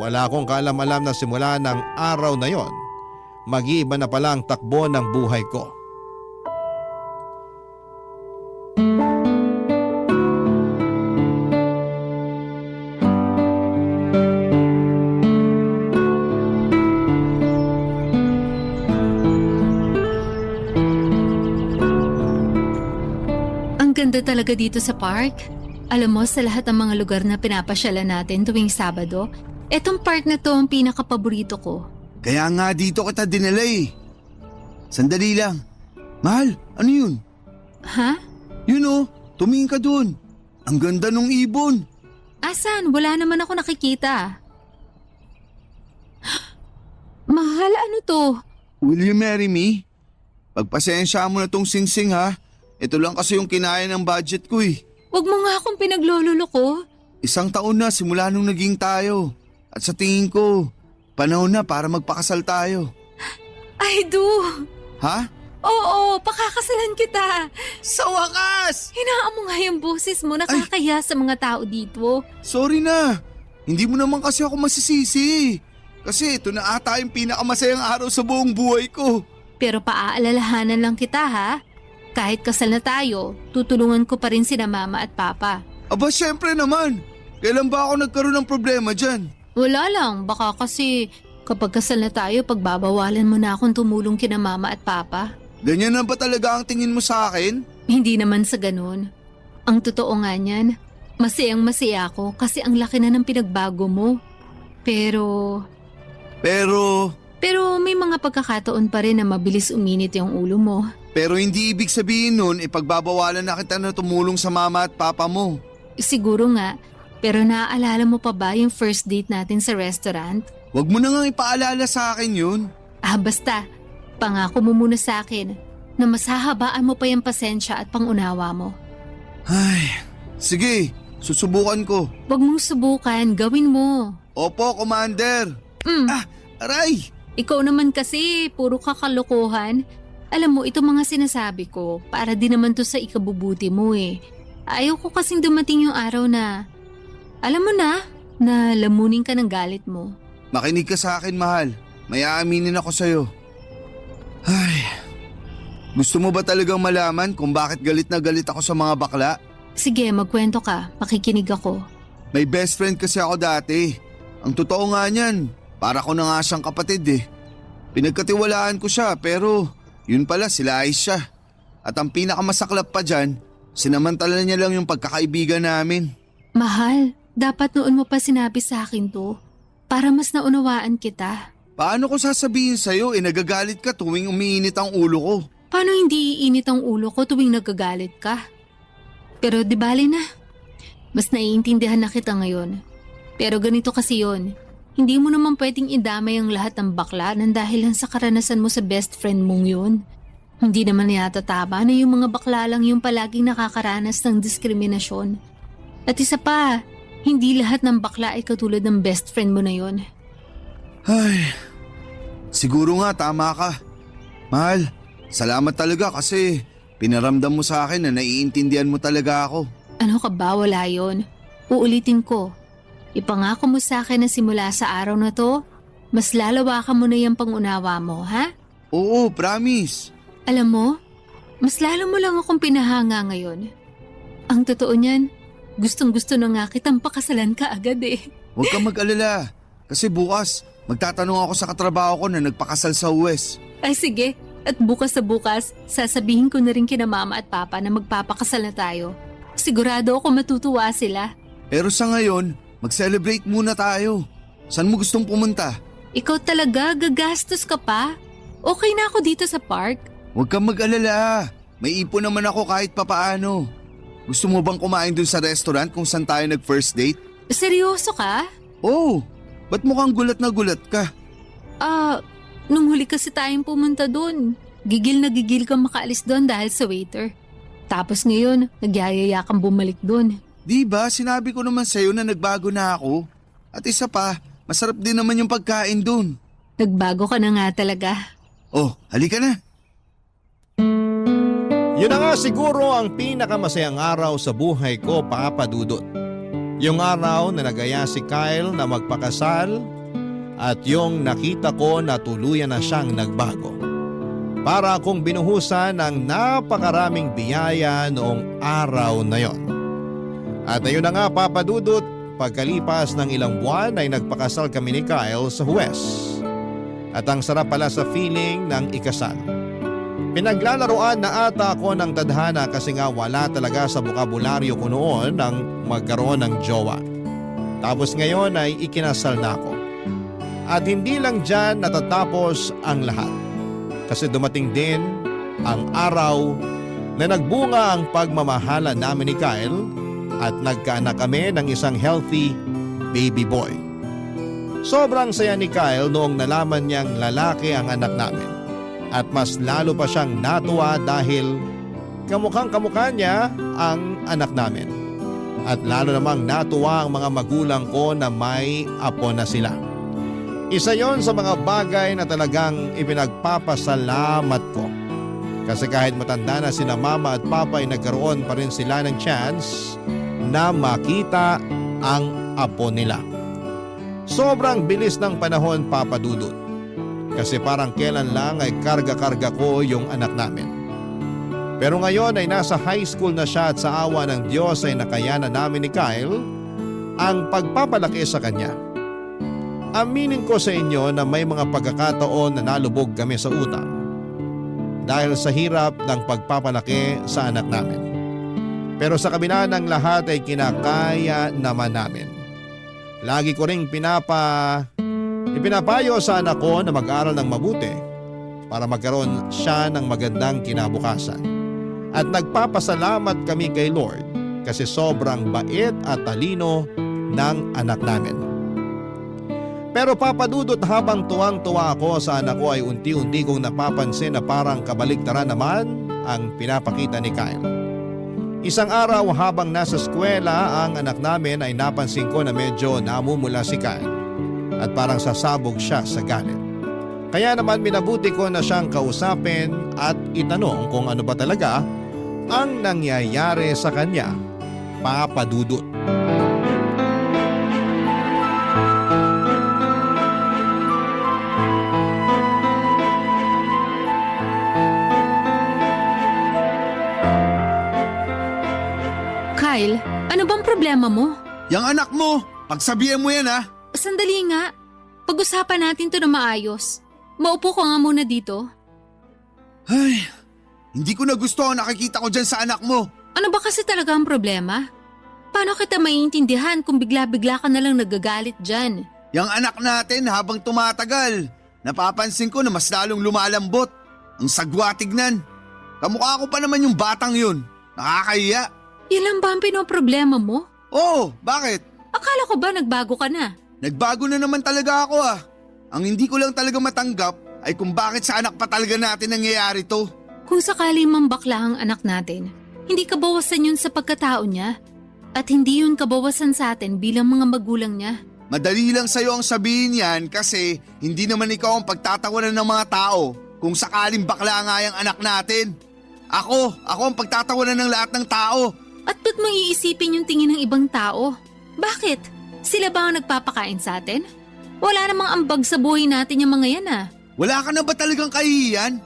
Wala akong kaalam-alam na simula ng araw na yon, mag-iiba na pala ang takbo ng buhay ko. Ganda talaga dito sa park. Alam mo, sa lahat ng mga lugar na pinapasyalan natin tuwing Sabado, etong park na to ang pinakapaborito ko. Kaya nga dito kita dinala eh. Sandali lang. Mahal, ano yun? Ha? Yun oh, tumingin ka dun. Ang ganda nung ibon. Asan? Wala naman ako nakikita. Mahal, ano to? Will you marry me? Pagpasensya mo na tong singsing ha. Ito lang kasi yung kinaya ng budget ko eh. Huwag mo nga akong pinaglololo ko. 1 taon na simula nung naging tayo. At sa tingin ko, panahon na para magpakasal tayo. I do. Ha? Oo, pakakasalan kita. Sa wakas! Hinaan mo nga yung boses mo, nakakaya sa mga tao dito. Sorry na. Hindi mo naman kasi ako masisisi. Kasi ito na ata yung pinakamasayang araw sa buong buhay ko. Pero paaalalahanan lang kita ha. Kahit kasal na tayo, tutulungan ko pa rin sina mama at papa. Aba syempre naman. Kailan ba ako nagkaroon ng problema dyan? Wala lang, baka kasi kapag kasal na tayo, pagbabawalan mo na akong tumulong kina mama at papa. Ganyan na ba talaga ang tingin mo sa akin? Hindi naman sa ganun. Ang totoo nga niyan, masayang masaya ako kasi ang laki na ng pinagbago mo. Pero may mga pagkakataon pa rin na mabilis uminit yung ulo mo. Pero hindi ibig sabihin nun ipagbabawalan na kita na tumulong sa mama at papa mo. Siguro nga, pero naaalala mo pa ba yung first date natin sa restaurant? Huwag mo na nga ipaalala sa akin yun. Basta, pangako mo muna sa akin na mas hahabaan mo pa yung pasensya at pangunawa mo. Ay, sige, susubukan ko. Huwag mong subukan, gawin mo. Opo, Commander. Aray! Ikaw naman kasi, puro kakalokohan. Alam mo, ito mga sinasabi ko, para din naman to sa ikabubuti mo eh. Ayaw ko kasing dumating yung araw na, alam mo na lamunin ka ng galit mo. Makinig ka sa akin, mahal. May aaminin ako sa'yo. Ay, gusto mo ba talagang malaman kung bakit galit na galit ako sa mga bakla? Sige, magkwento ka. Makikinig ako. May best friend kasi ako dati. Ang totoo nga niyan, para ko na nga siyang kapatid eh. Pinagkatiwalaan ko siya pero yun pala sila ayos siya. At ang pinakamasaklap pa dyan, sinamantala niya lang yung pagkakaibigan namin. Mahal, dapat noon mo pa sinabi sa akin to para mas naunawaan kita. Paano ko sasabihin sa'yo nagagalit ka tuwing umiinit ang ulo ko? Paano hindi iinit ang ulo ko tuwing nagagalit ka? Pero di bali na. Mas naiintindihan na kita ngayon. Pero ganito kasi yon. Hindi mo naman pwedeng idamay ang lahat ng bakla nang dahilan sa karanasan mo sa best friend mong yun. Hindi naman yata tama na yung mga bakla lang yung palaging nakakaranas ng diskriminasyon. At isa pa, hindi lahat ng bakla ay katulad ng best friend mo na yun. Ay, siguro nga tama ka. Mahal, salamat talaga kasi pinaramdam mo sa akin na naiintindihan mo talaga ako. Ano ka ba? Wala yun. Uulitin ko. Ipangako mo sa akin na simula sa araw na to, mas lalawakan mo na yung pangunawa mo, ha? Oo, promise. Alam mo, mas lalo mo lang akong pinahanga ngayon. Ang totoo niyan, gustong-gusto na nga kitang pakasalan ka agad eh. Huwag kang mag-alala, kasi bukas magtatanong ako sa katrabaho ko na nagpakasal sa US. Ay sige, at bukas sa bukas, sasabihin ko na rin kina mama at papa na magpapakasal na tayo. Sigurado ako matutuwa sila. Pero sa ngayon, mag-celebrate muna tayo. Saan mo gustong pumunta? Ikaw talaga, gagastos ka pa? Okay na ako dito sa park. Huwag kang mag-alala. May ipon naman ako kahit papaano. Gusto mo bang kumain dun sa restaurant kung saan tayo nag-first date? Seryoso ka? Oh, ba't mukhang gulat na gulat ka? Nung huli kasi tayong pumunta doon, gigil na gigil kang makaalis doon dahil sa waiter. Tapos ngayon, nagyayaya kang bumalik doon. Di ba, sinabi ko naman sa'yo na nagbago na ako. At isa pa, masarap din naman yung pagkain dun. Nagbago ka na nga talaga. Oh, halika na. Yun na nga siguro ang pinakamasayang araw sa buhay ko, Papa Dudut. Yung araw na nagaya si Kyle na magpakasal at yung nakita ko na tuluyan na siyang nagbago. Para akong binuhusan ng napakaraming biyaya noong araw na yon. At ayun na nga, Papa Dudut, pagkalipas ng ilang buwan ay nagpakasal kami ni Kyle sa Huwes. At ang sarap pala sa feeling ng ikasal. Pinaglalaroan na ata ako ng tadhana kasi nga wala talaga sa bokabularyo ko noon ang magkaroon ng jowa. Tapos ngayon ay ikinasal na ako. At hindi lang dyan natatapos ang lahat. Kasi dumating din ang araw na nagbunga ang pagmamahala namin ni Kyle at nagkaanak kami ng isang healthy baby boy. Sobrang saya ni Kyle noong nalaman niyang lalaki ang anak namin. At mas lalo pa siyang natuwa dahil kamukhang kamukha niya ang anak namin. At lalo namang natuwa ang mga magulang ko na may apo na sila. Isa yon sa mga bagay na talagang ipinagpapasalamat ko. Kasi kahit matanda na sina mama at papa ay nagkaroon pa rin sila ng chance na makita ang apo nila. Sobrang bilis ng panahon, Papa Dudut. Kasi parang kailan lang ay karga-karga ko yung anak namin. Pero ngayon ay nasa high school na siya at sa awa ng Diyos ay nakayanan namin ni Kyle ang pagpapalaki sa kanya. Aminin ko sa inyo na may mga pagkakataon na nalubog kami sa utang dahil sa hirap ng pagpapalaki sa anak namin. Pero sa kabila ng lahat ay kinakaya naman namin. Lagi ko ring ipinapayo sa anak ko na mag-aral ng mabuti para magkaroon siya ng magandang kinabukasan. At nagpapasalamat kami kay Lord kasi sobrang bait at talino ng anak namin. Pero Papa Dudut, habang tuwang-tuwa ako sa anak ko ay unti-unti kong napapansin na parang kabaligtaran naman ang pinapakita ni Kyle. Isang araw habang nasa eskwela ang anak namin ay napansin ko na medyo namumula si Kyle at parang sasabog siya sa galit. Kaya naman minabuti ko na siyang kausapin at itanong kung ano ba talaga ang nangyayari sa kanya, Papa Dudut. Kyle, ano bang problema mo? Yang anak mo, pagsabihan mo yan ha. Sandali nga. Pag-usapan natin to na maayos. Maupo ka nga muna dito. Ay, hindi ko na gusto ang nakikita ko dyan sa anak mo. Ano ba kasi talaga ang problema? Paano kita maiintindihan kung bigla-bigla ka na lang nagagalit dyan? Yang anak natin habang tumatagal, napapansin ko na mas lalong lumalambot. Ang sagwa tignan. Kamukha ko pa naman yung batang yun. Nakakahiya. Yan lang ba ang pinoproblema mo? Oo, bakit? Akala ko ba nagbago ka na? Nagbago na naman talaga ako ah. Ang hindi ko lang talaga matanggap ay kung bakit sa anak pa talaga natin nangyayari to. Kung sakali mang bakla ang anak natin, hindi kabawasan yun sa pagkatao niya. At hindi yun kabawasan sa atin bilang mga magulang niya. Madali lang sa'yo ang sabihin yan kasi hindi naman ikaw ang pagtatawanan ng mga tao kung sakaling bakla nga yung anak natin. Ako ang pagtatawanan ng lahat ng tao. At ba't mo iisipin yung tingin ng ibang tao? Bakit? Sila ba ang nagpapakain sa atin? Wala namang ambag sa buhay natin yung mga yan ah. Wala ka na ba talagang kahihiyan?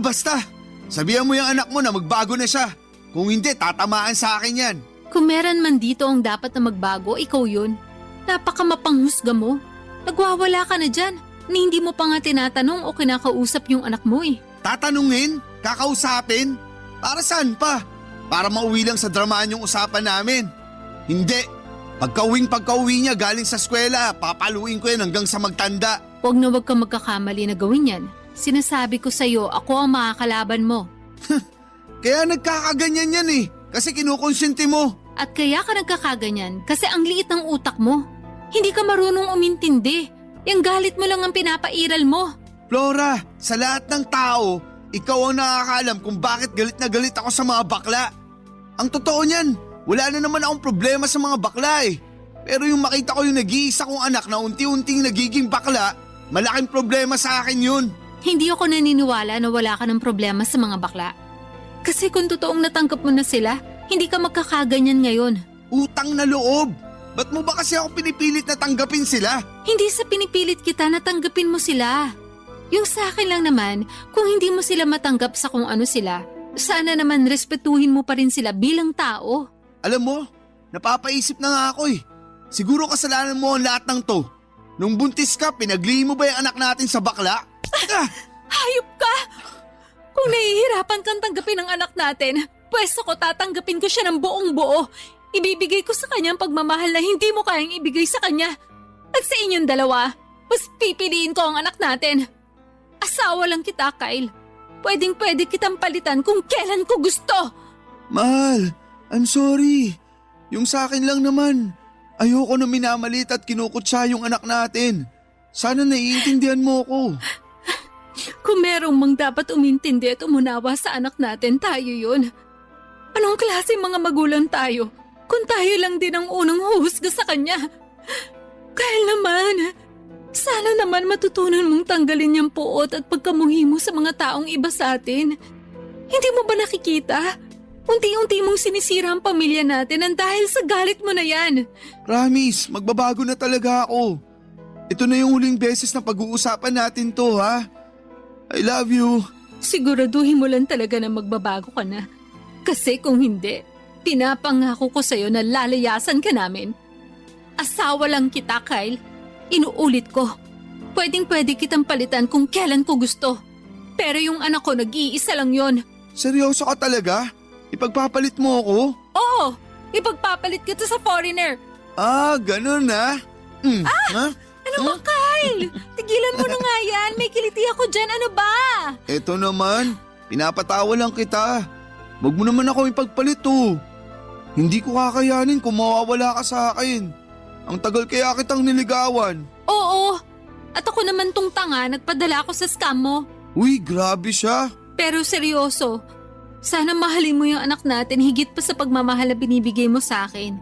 Basta. Sabihan mo yung anak mo na magbago na siya. Kung hindi, tatamaan sa akin yan. Kung meron man dito ang dapat na magbago, ikaw yun. Napakamapanghusga mo. Nagwawala ka na dyan. Ni hindi mo pa nga tinatanong o kinakausap yung anak mo eh. Tatanungin? Kakausapin? Para saan pa? Para mauwi lang sa dramaan yung usapan namin. Hindi. Pagka-uwi niya galing sa eskwela, papaluin ko yan hanggang sa magtanda. Huwag na huwag kang magkakamali na gawin yan. Sinasabi ko sa'yo, ako ang makakalaban mo. Kaya nagkakaganyan yan eh, kasi kinukonsente mo. At kaya ka nagkakaganyan kasi ang liit ng utak mo. Hindi ka marunong umintindi. Yung galit mo lang ang pinapairal mo. Flora, sa lahat ng tao, ikaw ang nakakaalam kung bakit galit na galit ako sa mga bakla. Ang totoo niyan, wala na naman akong problema sa mga bakla eh. Pero yung makita ko yung nag-iisa kong anak na unti-unting nagiging bakla, malaking problema sa akin yun. Hindi ako naniniwala na wala ka ng problema sa mga bakla. Kasi kung totoong natanggap mo na sila, hindi ka magkakaganyan ngayon. Utang na loob! Ba't mo ba kasi ako pinipilit na tanggapin sila? Hindi sa pinipilit kita na tanggapin mo sila. Yung sa akin lang naman, kung hindi mo sila matanggap sa kung ano sila, sana naman respetuhin mo pa rin sila bilang tao. Alam mo, napapaisip na nga ako eh. Siguro kasalanan mo ang lahat ng to. Nung buntis ka, pinaglihi mo ba yung anak natin sa bakla? Hayop ka! Kung nahihirapan kang tanggapin ang anak natin, pwes ako tatanggapin ko siya ng buong buo. Ibibigay ko sa kanya ang pagmamahal na hindi mo kayang ibigay sa kanya. At sa inyong dalawa, mas pipiliin ko ang anak natin. Asawa lang kita, Kyle. Pwedeng-pwede kitang palitan kung kailan ko gusto. Mahal, I'm sorry. Yung sa akin lang naman. Ayoko na minamalit at kinukutsa yung anak natin. Sana naiintindihan mo ko. Kung merong mang dapat umintindi at umunawa sa anak natin, tayo yun. Anong klase mga magulang tayo kung tayo lang din ang unang huhusga sa kanya? Kyle naman, sana naman matutunan mong tanggalin yung puot at pagkamuhi mo sa mga taong iba sa atin. Hindi mo ba nakikita? Unti-unti mong sinisira ang pamilya natin ang dahil sa galit mo na yan. Promise, magbabago na talaga ako. Ito na yung huling beses na pag-uusapan natin to, ha? I love you. Siguraduhin mo lang talaga na magbabago ka na. Kasi kung hindi, pinapangako ko sa'yo na lalayasan ka namin. Asawa lang kita, Kyle. Inuulit ko. Pwedeng-pwede kitang palitan kung kailan ko gusto. Pero yung anak ko nag-iisa lang yon. Seryoso ka talaga? Ipagpapalit mo ako? Oo! Ipagpapalit kita sa foreigner. Ah, ganun ha? Ha? Ano ba, Kyle? Tigilan mo na nga yan. May kiliti ako dyan. Ano ba? Eto naman, pinapatawa lang kita. Wag mo naman ako ipagpalit oh. Hindi ko kakayanin kung mawawala ka sa akin. Ang tagal kaya kitang niligawan. Oo. At ako naman tong tanga, nagpadala ako sa scam mo. Uy, grabe siya. Pero seryoso, sana mahalin mo yung anak natin higit pa sa pagmamahal na binibigay mo sa akin.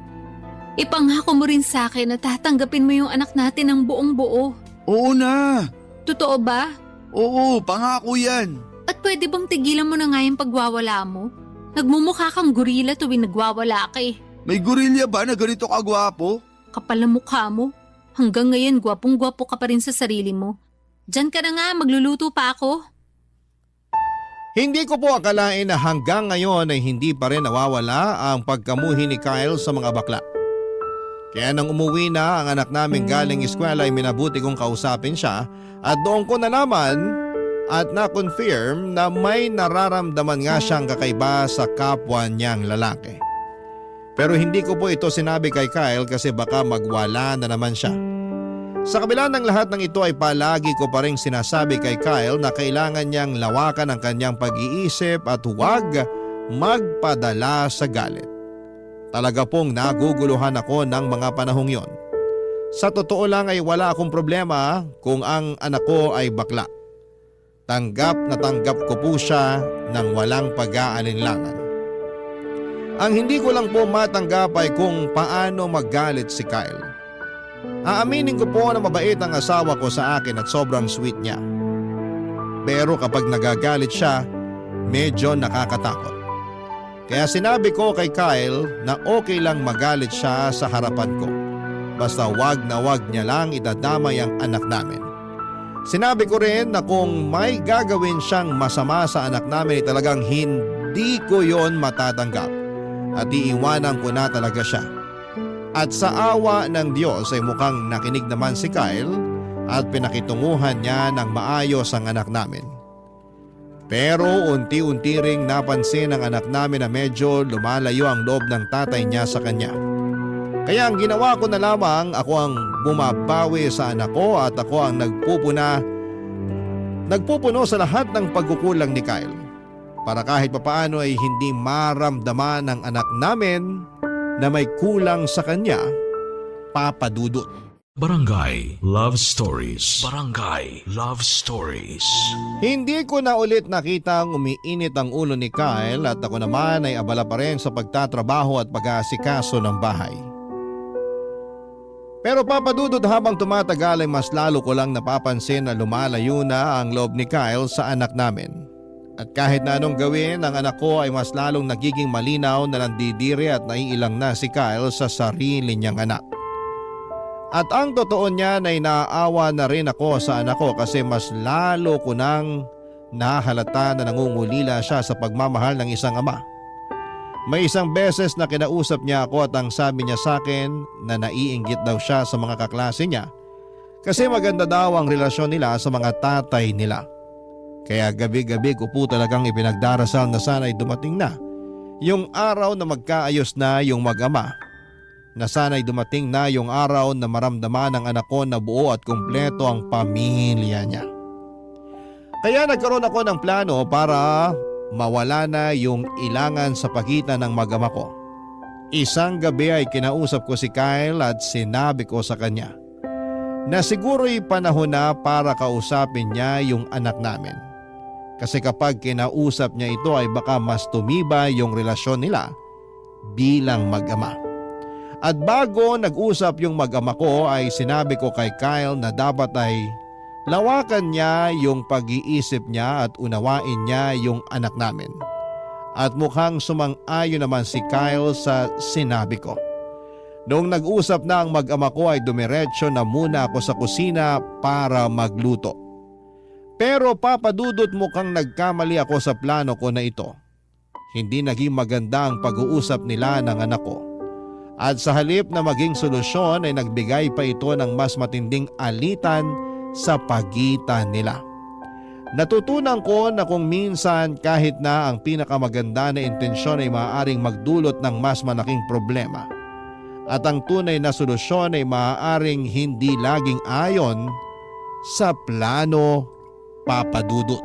Ipangako mo rin sa akin na tatanggapin mo yung anak natin ng buong buo. Oo na. Totoo ba? Oo, pangako yan. At pwede bang tigilan mo na nga yung pagwawala mo? Nagmumukha kang gorila tuwing nagwawala ka eh. May gorilya ba na ganito kagwapo? Kapal ang mukha mo. Hanggang ngayon gwapong-gwapo ka pa rin sa sarili mo. Diyan ka na nga, magluluto pa ako. Hindi ko po akalain na hanggang ngayon ay hindi pa rin nawawala ang pagkamuhi ni Kyle sa mga bakla. Kaya nang umuwi na ang anak namin galing eskwela ay minabuti kong kausapin siya at doon ko nalaman at na-confirm na may nararamdaman nga siyang kakaiba sa kapwa niyang lalaki. Pero hindi ko po ito sinabi kay Kyle kasi baka magwala na naman siya. Sa kabila ng lahat ng ito ay palagi ko pa rin sinasabi kay Kyle na kailangan niyang lawakan ang kanyang pag-iisip at huwag magpadala sa galit. Talaga pong naguguluhan ako ng mga panahong yon. Sa totoo lang ay wala akong problema kung ang anak ko ay bakla. Tanggap na tanggap ko po siya ng walang pag-aalinlangan. Ang hindi ko lang po matanggap ay kung paano magalit si Kyle. Aaminin ko po na mabait ang asawa ko sa akin at sobrang sweet niya. Pero kapag nagagalit siya, medyo nakakatakot. Kaya sinabi ko kay Kyle na okay lang magalit siya sa harapan ko. Basta wag na wag niya lang idadamay ang anak namin. Sinabi ko rin na kung may gagawin siyang masama sa anak namin ay talagang hindi ko yon matatanggap at iiwanan ko na talaga siya. At sa awa ng Diyos ay mukhang nakinig naman si Kyle at pinakitunguhan niya ng maayos ang anak namin. Pero unti-unti ring napansin ng anak namin na medyo lumalayo ang loob ng tatay niya sa kanya. Kaya ang ginawa ko na lamang, ako ang bumabawi sa anak ko at ako ang nagpupuno sa lahat ng pagkukulang ni Kyle. Para kahit papaano ay hindi maramdaman ng anak namin na may kulang sa kanya, Papa Dudut. Barangay Love Stories. Barangay Love Stories. Hindi ko na ulit nakitang umiinit ang ulo ni Kyle at ako naman ay abala pa rin sa pagtatrabaho at pag-aasikaso ng bahay. Pero Papa Dudut, habang tumatagal ay mas lalo ko lang napapansin na lumalayo na ang loob ni Kyle sa anak namin. At kahit na anong gawin, ang anak ko ay mas lalong nagiging malinaw na nandidiri at naiilang na si Kyle sa sarili niyang anak. At ang totoo niyan ay naaawa na rin ako sa anak ko kasi mas lalo ko nang nahalata na nangungulila siya sa pagmamahal ng isang ama. May isang beses na kinausap niya ako at ang sabi niya sa akin na naiinggit daw siya sa mga kaklase niya kasi maganda daw ang relasyon nila sa mga tatay nila. Kaya gabi-gabi ko po talagang ipinagdarasal na sana'y dumating na yung araw na magkaayos na yung mag-ama. Na sana'y dumating na yung araw na maramdaman ng anak ko na buo at kumpleto ang pamilya niya. Kaya nagkaroon ako ng plano para mawala na yung ilangan sa pagitan ng mag-ama ko. Isang gabi ay kinausap ko si Kyle at sinabi ko sa kanya na siguro'y panahon na para kausapin niya yung anak namin. Kasi kapag kinausap niya ito ay baka mas tumibay yung relasyon nila bilang mag-ama. At bago nag-usap yung mag-ama ko ay sinabi ko kay Kyle na dapat ay lawakan niya yung pag-iisip niya at unawain niya yung anak namin. At mukhang sumang-ayon naman si Kyle sa sinabi ko. Noong nag-usap na ang mag-ama ko ay dumiretso na muna ako sa kusina para magluto. Pero Papa Dudut, mukhang nagkamali ako sa plano ko na ito. Hindi naging maganda ang pag-uusap nila ng anak ko. At sa halip na maging solusyon ay nagbigay pa ito ng mas matinding alitan sa pagitan nila. Natutunan ko na kung minsan kahit na ang pinakamaganda na intensyon ay maaaring magdulot ng mas malaking problema. At ang tunay na solusyon ay maaaring hindi laging ayon sa plano, Papa Dudut.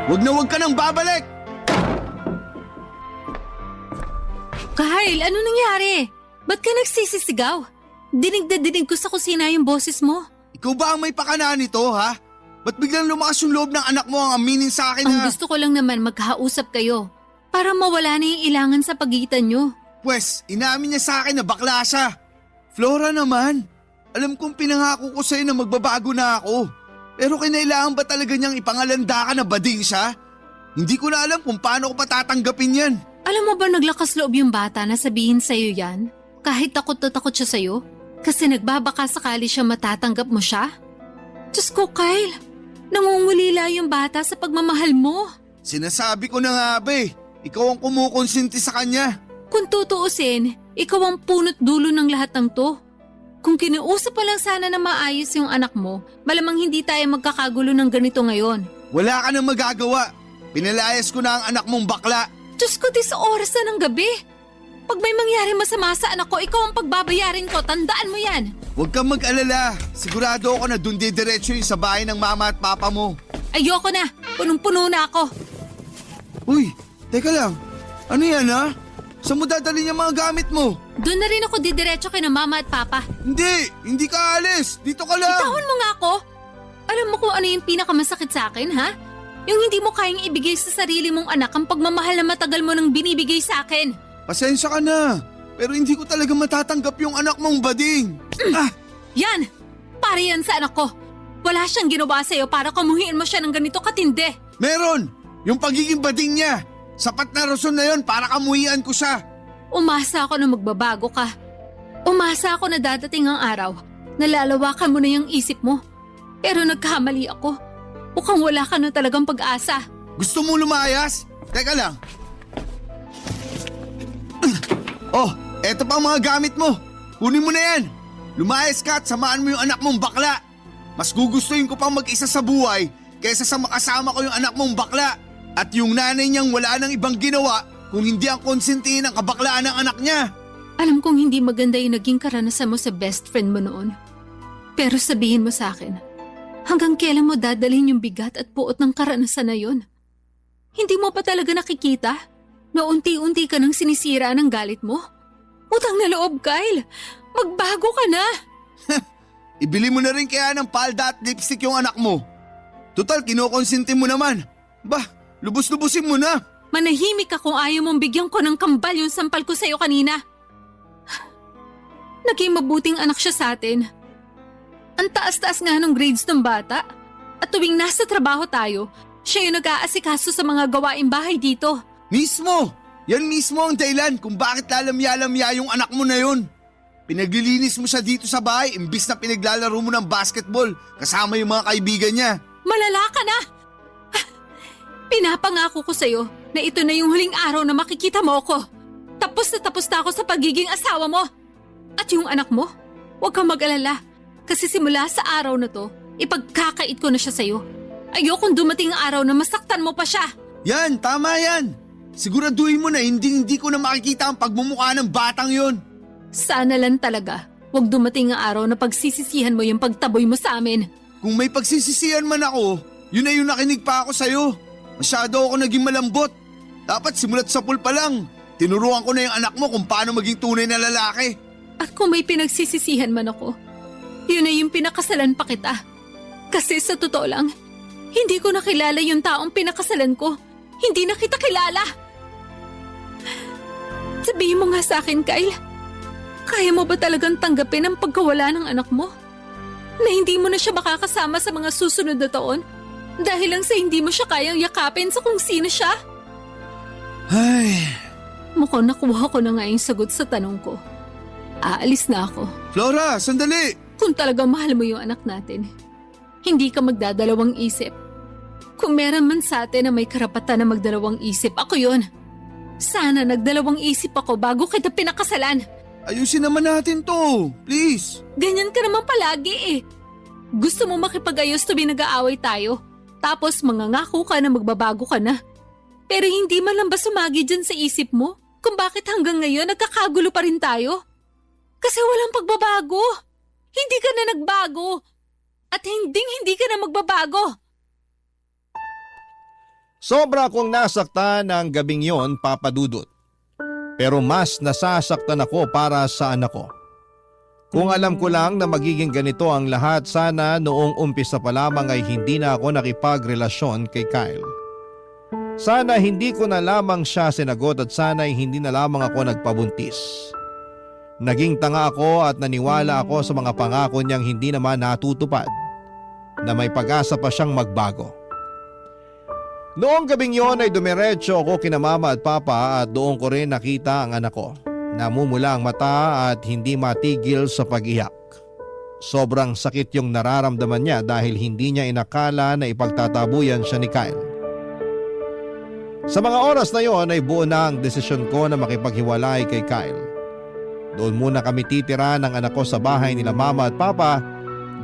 Huwag ka nang babalik! Kyle, ano nangyari? Ba't ka nagsisisigaw? Dinig na dinig ko sa kusina yung boses mo. Ikaw ba ang may pakana nito, ha? Ba't biglang lumakas yung loob ng anak mo ang aminin sa akin Ang na… gusto ko lang naman magkausap kayo para mawala na yung ilangan sa pagitan nyo. Pwes, inamin niya sa akin na bakla siya. Flora naman, alam kong pinangako ko sa'yo na magbabago na ako. Pero kinailangan ba talaga niyang ipangalanda ka na bading siya? Hindi ko na alam kung paano ko patatanggapin yan. Alam mo ba naglakas loob yung bata na sabihin sa'yo yan? Kahit takot na takot siya sa'yo? Kasi nagbabaka sakali siya matatanggap mo siya? Diyos ko, Kyle, nangungulila yung bata sa pagmamahal mo. Sinasabi ko na nga ba ikaw ang kumukonsinti sa kanya. Kung tutuusin, ikaw ang punot dulo ng lahat ng to. Kung kinausap pa lang sana na maayos yung anak mo, malamang hindi tayo magkakagulo ng ganito ngayon. Wala ka nang magagawa. Pinalayas ko na ang anak mong bakla. Diyos ko, di sa oras na ng gabi. Pag may mangyari masama sa anak ko, ikaw ang pagbabayarin ko. Tandaan mo yan. Huwag kang mag-alala. Sigurado ako na dun diretso yung sa bahay ng mama at papa mo. Ayoko na. Punong-puno na ako. Uy, teka lang. Ano yan ha? Saan mo dadalhin yung mga gamit mo? Doon na rin ako didiretso kay na mama at papa. Hindi ka alis. Dito ka lang. Bitawan mo nga ako. Alam mo kung ano yung pinakamasakit sa akin, ha? Yung hindi mo kayang ibigay sa sarili mong anak ang pagmamahal na matagal mo nang binibigay sa akin. Pasensya ka na. Pero hindi ko talaga matatanggap yung anak mong bading. Yan! Para yan sa anak ko. Wala siyang ginawa sa'yo para kamuhiin mo siya ng ganito katindi. Meron! Yung pagiging bading niya. Sapat na rason na yon para kamuhian ko siya. Umasa ako na magbabago ka. Umasa ako na dadating ang araw. Nalalawakan mo na yung isip mo. Pero nagkamali ako. Mukhang wala ka na talagang pag-asa. Gusto mo lumayas? Teka lang. Oh, eto pa ang mga gamit mo. Kunin mo na yan. Lumayas ka at samaan mo yung anak mong bakla. Mas gugustuhin ko pang mag-isa sa buhay kaysa sa makasama ko yung anak mong bakla. At yung nanay niyang wala nang ibang ginawa kung hindi ang konsintihin ng kabaklaan ng anak niya. Alam kong hindi maganda yung naging karanasan mo sa best friend mo noon. Pero sabihin mo sa akin, hanggang kailan mo dadalhin yung bigat at puot ng karanasan na yun? Hindi mo pa talaga nakikita na unti-unti ka nang sinisira ng galit mo? Utang na loob, Kyle. Magbago ka na. Ibili mo na rin kaya ng palda at lipstick yung anak mo. Total, kinokonsinti mo naman. Bah, lubos-lubusin mo na. Manahimik ka kung ayaw mong bigyan ko ng kambal yung sampal ko sa'yo kanina. Naging mabuting anak siya sa atin. Ang taas-taas nga ng grades ng bata. At tuwing nasa trabaho tayo, siya yung nag-aasikaso sa mga gawaing bahay dito. Mismo! Yan mismo ang dahilan kung bakit lalamya-lamya yung anak mo na yun. Pinaglilinis mo siya dito sa bahay imbis na pinaglalaro mo ng basketball kasama yung mga kaibigan niya. Malala ka na! Pinapangako ko sa'yo na ito na yung huling araw na makikita mo ako. Tapos na ako sa pagiging asawa mo. At yung anak mo, huwag kang mag-alala. Kasi simula sa araw na to, ipagkakait ko na siya sa'yo. Ayokong dumating ang araw na masaktan mo pa siya. Yan, tama yan. Siguraduhin mo na hindi ko na makikita ang pagmumukha ng batang yon. Sana lang talaga, huwag dumating ang araw na pagsisisihan mo yung pagtaboy mo sa amin. Kung may pagsisisihan man ako, yun na yung nakinig pa ako sa'yo. Masyado ako naging malambot. Dapat simulat sa pool pa lang. Tinuruan ko na yung anak mo kung paano maging tunay na lalaki. At kung may pinagsisisihan man ako, yun na yung pinakasalan pa kita. Kasi sa totoo lang, hindi ko nakilala yung taong pinakasalan ko. Hindi na kita kilala. Sabihin mo nga sa akin, Kyle. Kaya mo ba talagang tanggapin ang pagkawala ng anak mo? Na hindi mo na siya makakasama sa mga susunod na taon? Dahil lang sa hindi mo siya kayang yakapin sa kung sino siya? Ay... Mukhang nakuha ko na nga yung sagot sa tanong ko. Aalis na ako. Flora, sandali! Kung talagang mahal mo yung anak natin, hindi ka magdadalawang isip. Kung meron man sa atin na may karapatan na magdalawang isip, ako yun. Sana nagdalawang isip ako bago kita pinakasalan. Ayusin naman natin to, please. Ganyan ka naman palagi eh. Gusto mo makipag-ayos tuwing nag-aaway tayo, tapos mangangako ka na magbabago ka na. Pero hindi man lang ba sumagi dyan sa isip mo kung bakit hanggang ngayon nagkakagulo pa rin tayo? Kasi walang pagbabago. Hindi ka na nagbago. At hindi ka na magbabago. Sobra akong nasaktan ng gabing yon, Papa Dudut. Pero mas nasasaktan ako para sa anak ko. Kung alam ko lang na magiging ganito ang lahat, sana noong umpisa pa lamang ay hindi na ako nakipagrelasyon kay Kyle. Sana hindi ko na lamang siya sinagot at sana ay hindi na lamang ako nagpabuntis. Naging tanga ako at naniwala ako sa mga pangako niyang hindi naman natutupad, na may pag-asa pa siyang magbago. Noong gabing yon ay dumiretso ako kina mama at papa at doon ko rin nakita ang anak ko. Namumula ang mata at hindi matigil sa pag-iyak. Sobrang sakit yung nararamdaman niya dahil hindi niya inakala na ipagtatabuyan siya ni Kyle. Sa mga oras na yon ay buo na ang desisyon ko na makipaghiwalay kay Kyle. Doon muna kami titira ng anak ko sa bahay nila mama at papa.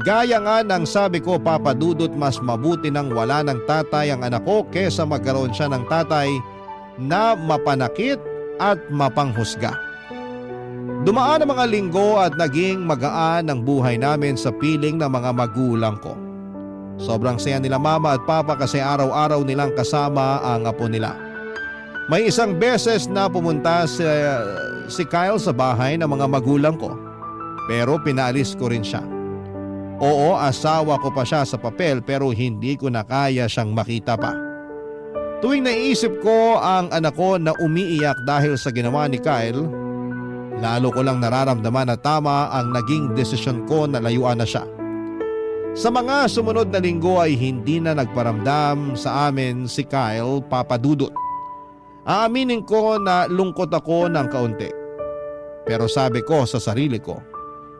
Gaya nga ng sabi ko, Papa Dudut, mas mabuti nang wala ng tatay ang anak ko kesa magkaroon siya ng tatay na mapanakit at mapanghusga. Dumaan ang mga linggo at naging magaan ang buhay namin sa piling ng mga magulang ko. Sobrang saya nila mama at papa kasi araw-araw nilang kasama ang apo nila. May isang beses na pumunta si Kyle sa bahay ng mga magulang ko, pero pinaalis ko rin siya. Oo, asawa ko pa siya sa papel pero hindi ko na kaya siyang makita pa. Tuwing naiisip ko ang anak ko na umiiyak dahil sa ginawa ni Kyle, lalo ko lang nararamdaman na tama ang naging desisyon ko na layuan na siya. Sa mga sumunod na linggo ay hindi na nagparamdam sa amin si Kyle, Papa Dudut. Aaminin ko na lungkot ako ng kaunti. Pero sabi ko sa sarili ko,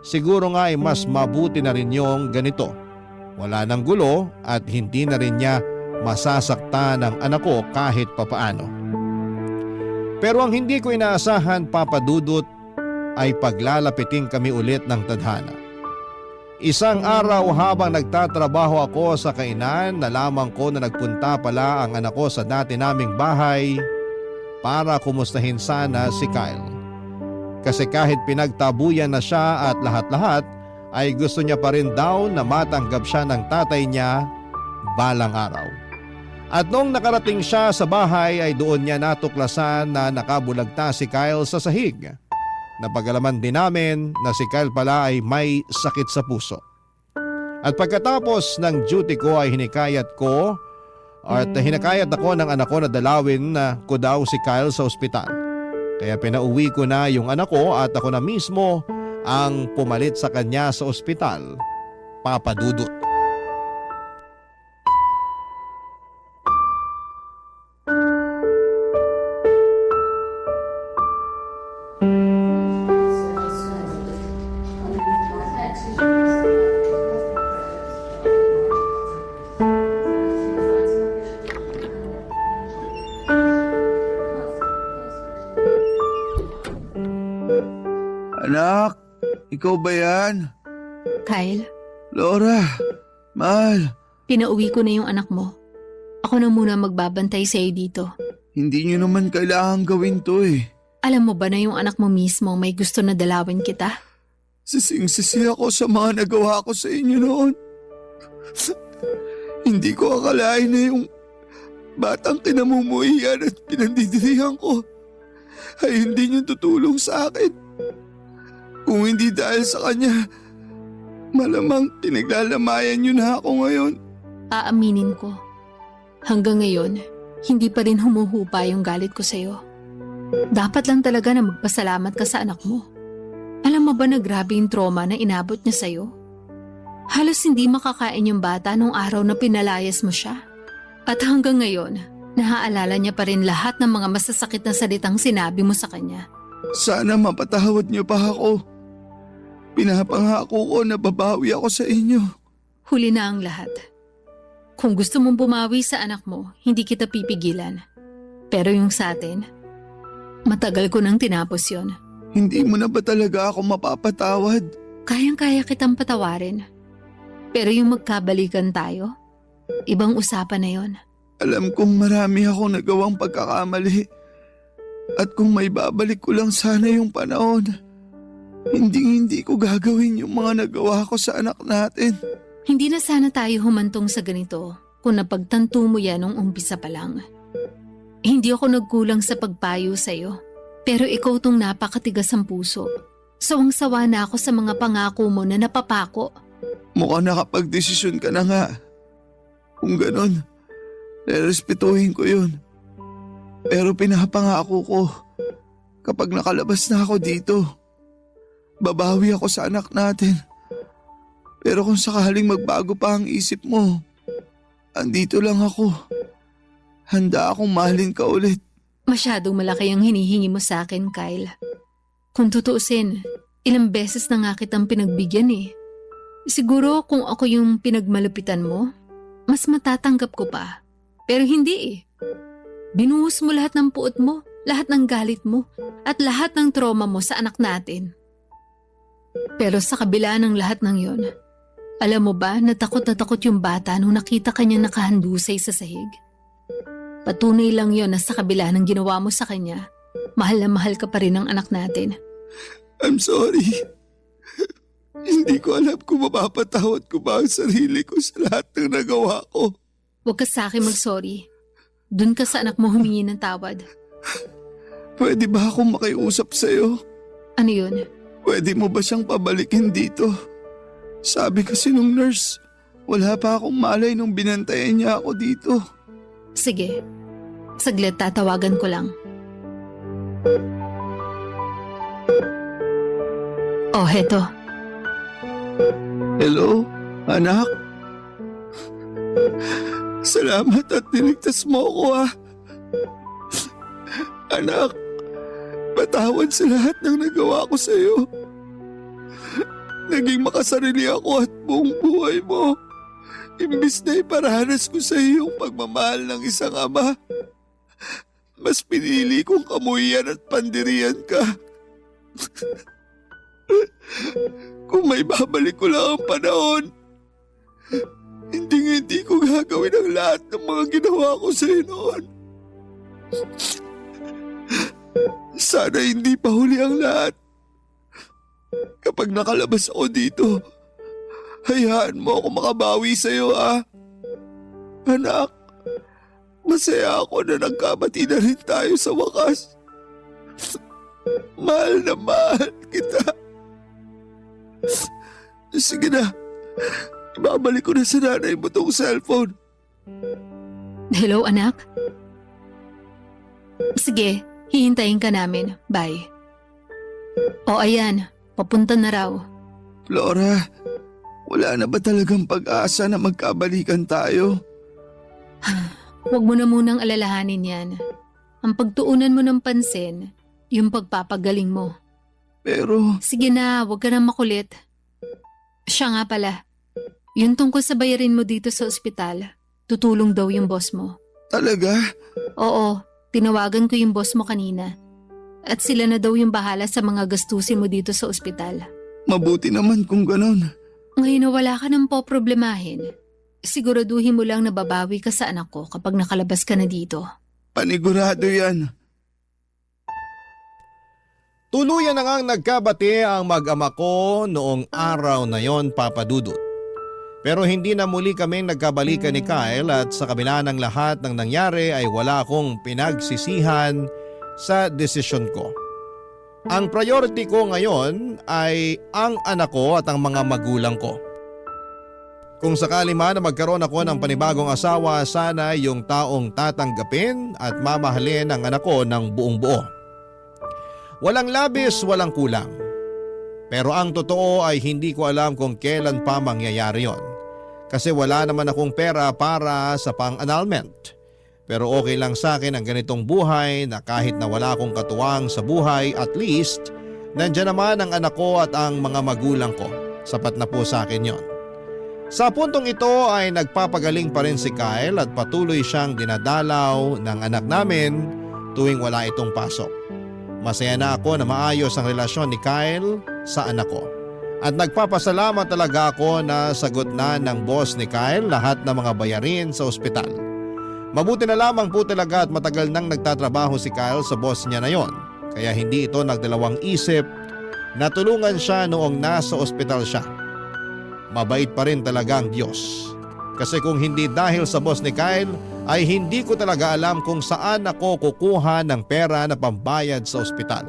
siguro nga ay mas mabuti na rin yung ganito. Wala nang gulo at hindi na rin niya masasaktan ang anak ko kahit papaano. Pero ang hindi ko inaasahan, Papa Dudut, ay paglalapitin kami ulit ng tadhana. Isang araw habang nagtatrabaho ako sa kainan, nalaman ko na nagpunta pala ang anak ko sa dati naming bahay para kumustahin sana si Kyle. Kasi kahit pinagtabuyan na siya at lahat-lahat ay gusto niya pa rin daw na matanggap siya ng tatay niya balang araw. At nung nakarating siya sa bahay ay doon niya natuklasan na nakabulagta si Kyle sa sahig. Napagalaman din namin na si Kyle pala ay may sakit sa puso. At pagkatapos ng duty ko ay hinakayat ako ng anak ko na dalawin ko daw si Kyle sa ospital. Kaya pinauwi ko na yung anak ko at ako na mismo ang pumalit sa kanya sa ospital, Papa Dudut. Anak, ikaw ba yan? Kyle, Laura, mahal, pinauwi ko na yung anak mo. Ako na muna magbabantay sa'yo dito. hindi niyo naman kailangan gawin to eh. Alam mo ba na yung anak mo mismo may gusto na dalawin kita? Sising-sisi ako sa mga nagawa ko sa inyo noon. Hindi ko akalain na yung batang kinamumuhian at pinandidirihan ko ay hindi niyo tutulong sa akin. Kung hindi dahil sa kanya, malamang pinaglalamayan niyo na ako ngayon. Aaminin ko. Hanggang ngayon, hindi pa rin humuhupa yung galit ko sa'yo. Dapat lang talaga na magpasalamat ka sa anak mo. Alam mo ba na grabe yung trauma na inabot niya sa'yo? Halos hindi makakain yung bata nung araw na pinalayas mo siya. At hanggang ngayon, naaalala niya pa rin lahat ng mga masasakit na salitang sinabi mo sa kanya. Sana mapatawad niyo pa ako. Pinapangako ko na babawi ako sa inyo. Huli na ang lahat. Kung gusto mong bumawi sa anak mo, hindi kita pipigilan. Pero yung sa atin, matagal ko nang tinapos yon. Hindi mo na ba talaga ako mapapatawad? Kayang-kaya kitang patawarin. Pero yung magkabalikan tayo, ibang usapan na yon. Alam kong marami akong nagawang pagkakamali. At kung may babalik ko lang sana yung panahon, hindi ko gagawin yung mga nagawa ko sa anak natin. Hindi na sana tayo humantong sa ganito kung napagtanto mo yan nung umpisa pa lang. Hindi ako nagkulang sa pagpayo sa'yo, pero ikaw tong napakatigas ang puso. Sawang-sawa na ako sa mga pangako mo na napapako. Mukhang nakapag-desisyon ka na nga. Kung ganon, respetuhin ko yun. Pero pinapangako ko, kapag nakalabas na ako dito, babawi ako sa anak natin. Pero kung sakaling magbago pa ang isip mo, andito lang ako. Handa akong mahalin ka ulit. Masyadong malaki ang hinihingi mo sa akin, Kyle. Kung tutuusin, ilang beses na nga kitang pinagbigyan eh. Siguro kung ako yung pinagmalupitan mo, mas matatanggap ko pa. Pero hindi eh. Binuhos mo lahat ng puot mo, lahat ng galit mo, at lahat ng trauma mo sa anak natin. Pero sa kabila ng lahat ng yon, alam mo ba na takot yung bata nung nakita kanyang nakahandusay sa sahig? Patunay lang yon na sa kabila ng ginawa mo sa kanya, mahal na mahal ka pa rin ng anak natin. I'm sorry. Hindi ko alam kung mapapatawad ko ba ang sarili ko sa lahat ng nagawa ko. Huwag ka sa akin mag-sorry. Doon ka sa anak mo humingi ng tawad. Pwede ba akong makiusap sa'yo? Ano yun? Pwede mo ba siyang pabalikin dito? Sabi kasi nung nurse, wala pa akong malay nung binantayan niya ako dito. Sige. Saglit, tatawagan ko lang. Oh, heto. Hello, anak? Salamat at niligtas mo ako Anak, patawad sa lahat ng nagawa ko sa iyo. Naging makasarili ako at buong buhay mo. Imbis na iparanas ko sa iyo yung pagmamahal ng isang ama, mas pinili kong kamuhian at pandirian ka. Kung may babalik ko lang ang panahon, hindi ko gagawin ang lahat ng mga ginawa ko sa'yo noon. Sana hindi pa huli ang lahat. Kapag nakalabas ako dito, hayaan mo ako makabawi sa'yo, ah. Anak, masaya ako na nagkamati na rin tayo sa wakas. Mahal na mahal kita. Sige na, ibabalik ko na sa nanay mo tong cellphone. Hello, anak? Sige, hihintayin ka namin. Bye. O ayan, papunta na raw. Flora, wala na ba talagang pag-asa na magkabalikan tayo? Huwag mo na munang alalahanin yan. Ang pagtuunan mo ng pansin, yung pagpapagaling mo. Pero, Sige na, huwag ka na makulit. Siya nga pala, yung tungkol sa bayarin mo dito sa ospital, tutulong daw yung boss mo. talaga? Oo, tinawagan ko yung boss mo kanina. At sila na daw yung bahala sa mga gastusin mo dito sa ospital. Mabuti naman kung ganon. Ngayon na wala ka nang poproblemahin, siguraduhin mo lang na babawi ka sa anak ko kapag nakalabas ka na dito. Panigurado yan. Tuluyan na ngang nagkabati ang mag-ama ko noong araw na yon, Papa Dudut. Pero hindi na muli kaming nagkabalikan ni Kyle at sa kabila ng lahat ng nangyari ay wala akong pinagsisihan sa desisyon ko. Ang priority ko ngayon ay ang anak ko at ang mga magulang ko. Kung sakali man na magkaroon ako ng panibagong asawa, sana yung taong tatanggapin at mamahalin ang anak ko ng buong buo. Walang labis, walang kulang. Pero ang totoo ay hindi ko alam kung kailan pa mangyayari yon. Kasi wala naman akong pera para sa pang-annulment. Pero okay lang sa akin ang ganitong buhay na kahit na wala akong katuwang sa buhay, at least nandiyan naman ang anak ko at ang mga magulang ko. Sapat na po sa akin yon. Sa puntong ito ay nagpapagaling pa rin si Kyle at patuloy siyang dinadalaw ng anak namin tuwing wala itong pasok. Masaya na ako na maayos ang relasyon ni Kyle sa anak ko. At nagpapasalamat talaga ako na sagot na ng boss ni Kyle lahat ng mga bayarin sa ospital. Mabuti na lamang po talaga at matagal nang nagtatrabaho si Kyle sa boss niya na yon. Kaya hindi ito nagdalawang isip na tulungan siya noong nasa ospital siya. Mabait pa rin talaga ang Diyos. Kasi kung hindi dahil sa boss ni Kyle, ay hindi ko talaga alam kung saan ako kukuha ng pera na pambayad sa ospital.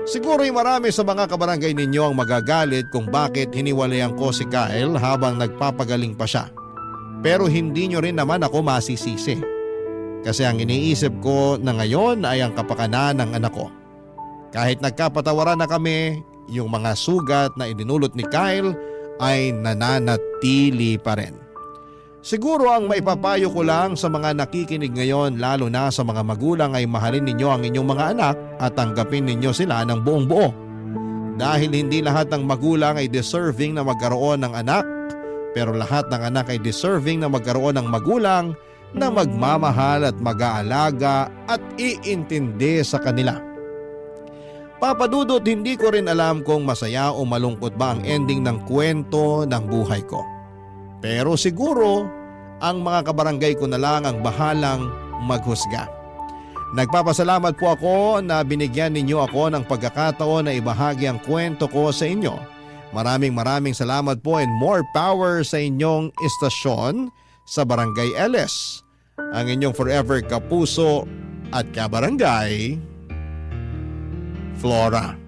Siguro'y marami sa mga kabarangay ninyo ang magagalit kung bakit hiniwalayan ko si Kyle habang nagpapagaling pa siya. Pero hindi nyo rin naman ako masisisi. Kasi ang iniisip ko na ngayon ay ang kapakanan ng anak ko. Kahit nagkapatawaran na kami, yung mga sugat na idinulot ni Kyle ay nananatili pa rin. Siguro ang maipapayo ko lang sa mga nakikinig ngayon, lalo na sa mga magulang, ay mahalin ninyo ang inyong mga anak at tanggapin ninyo sila ng buong buo. Dahil hindi lahat ng magulang ay deserving na magkaroon ng anak, pero lahat ng anak ay deserving na magkaroon ng magulang na magmamahal at mag-aalaga at iintindi sa kanila. Papa Dudut, hindi ko rin alam kung masaya o malungkot ba ang ending ng kwento ng buhay ko. Pero siguro, ang mga kabarangay ko na lang ang bahalang maghusga. Nagpapasalamat po ako na binigyan ninyo ako ng pagkakataon na ibahagi ang kwento ko sa inyo. Maraming salamat po and more power sa inyong istasyon sa Barangay LS. Ang inyong forever kapuso at kabarangay, Flora.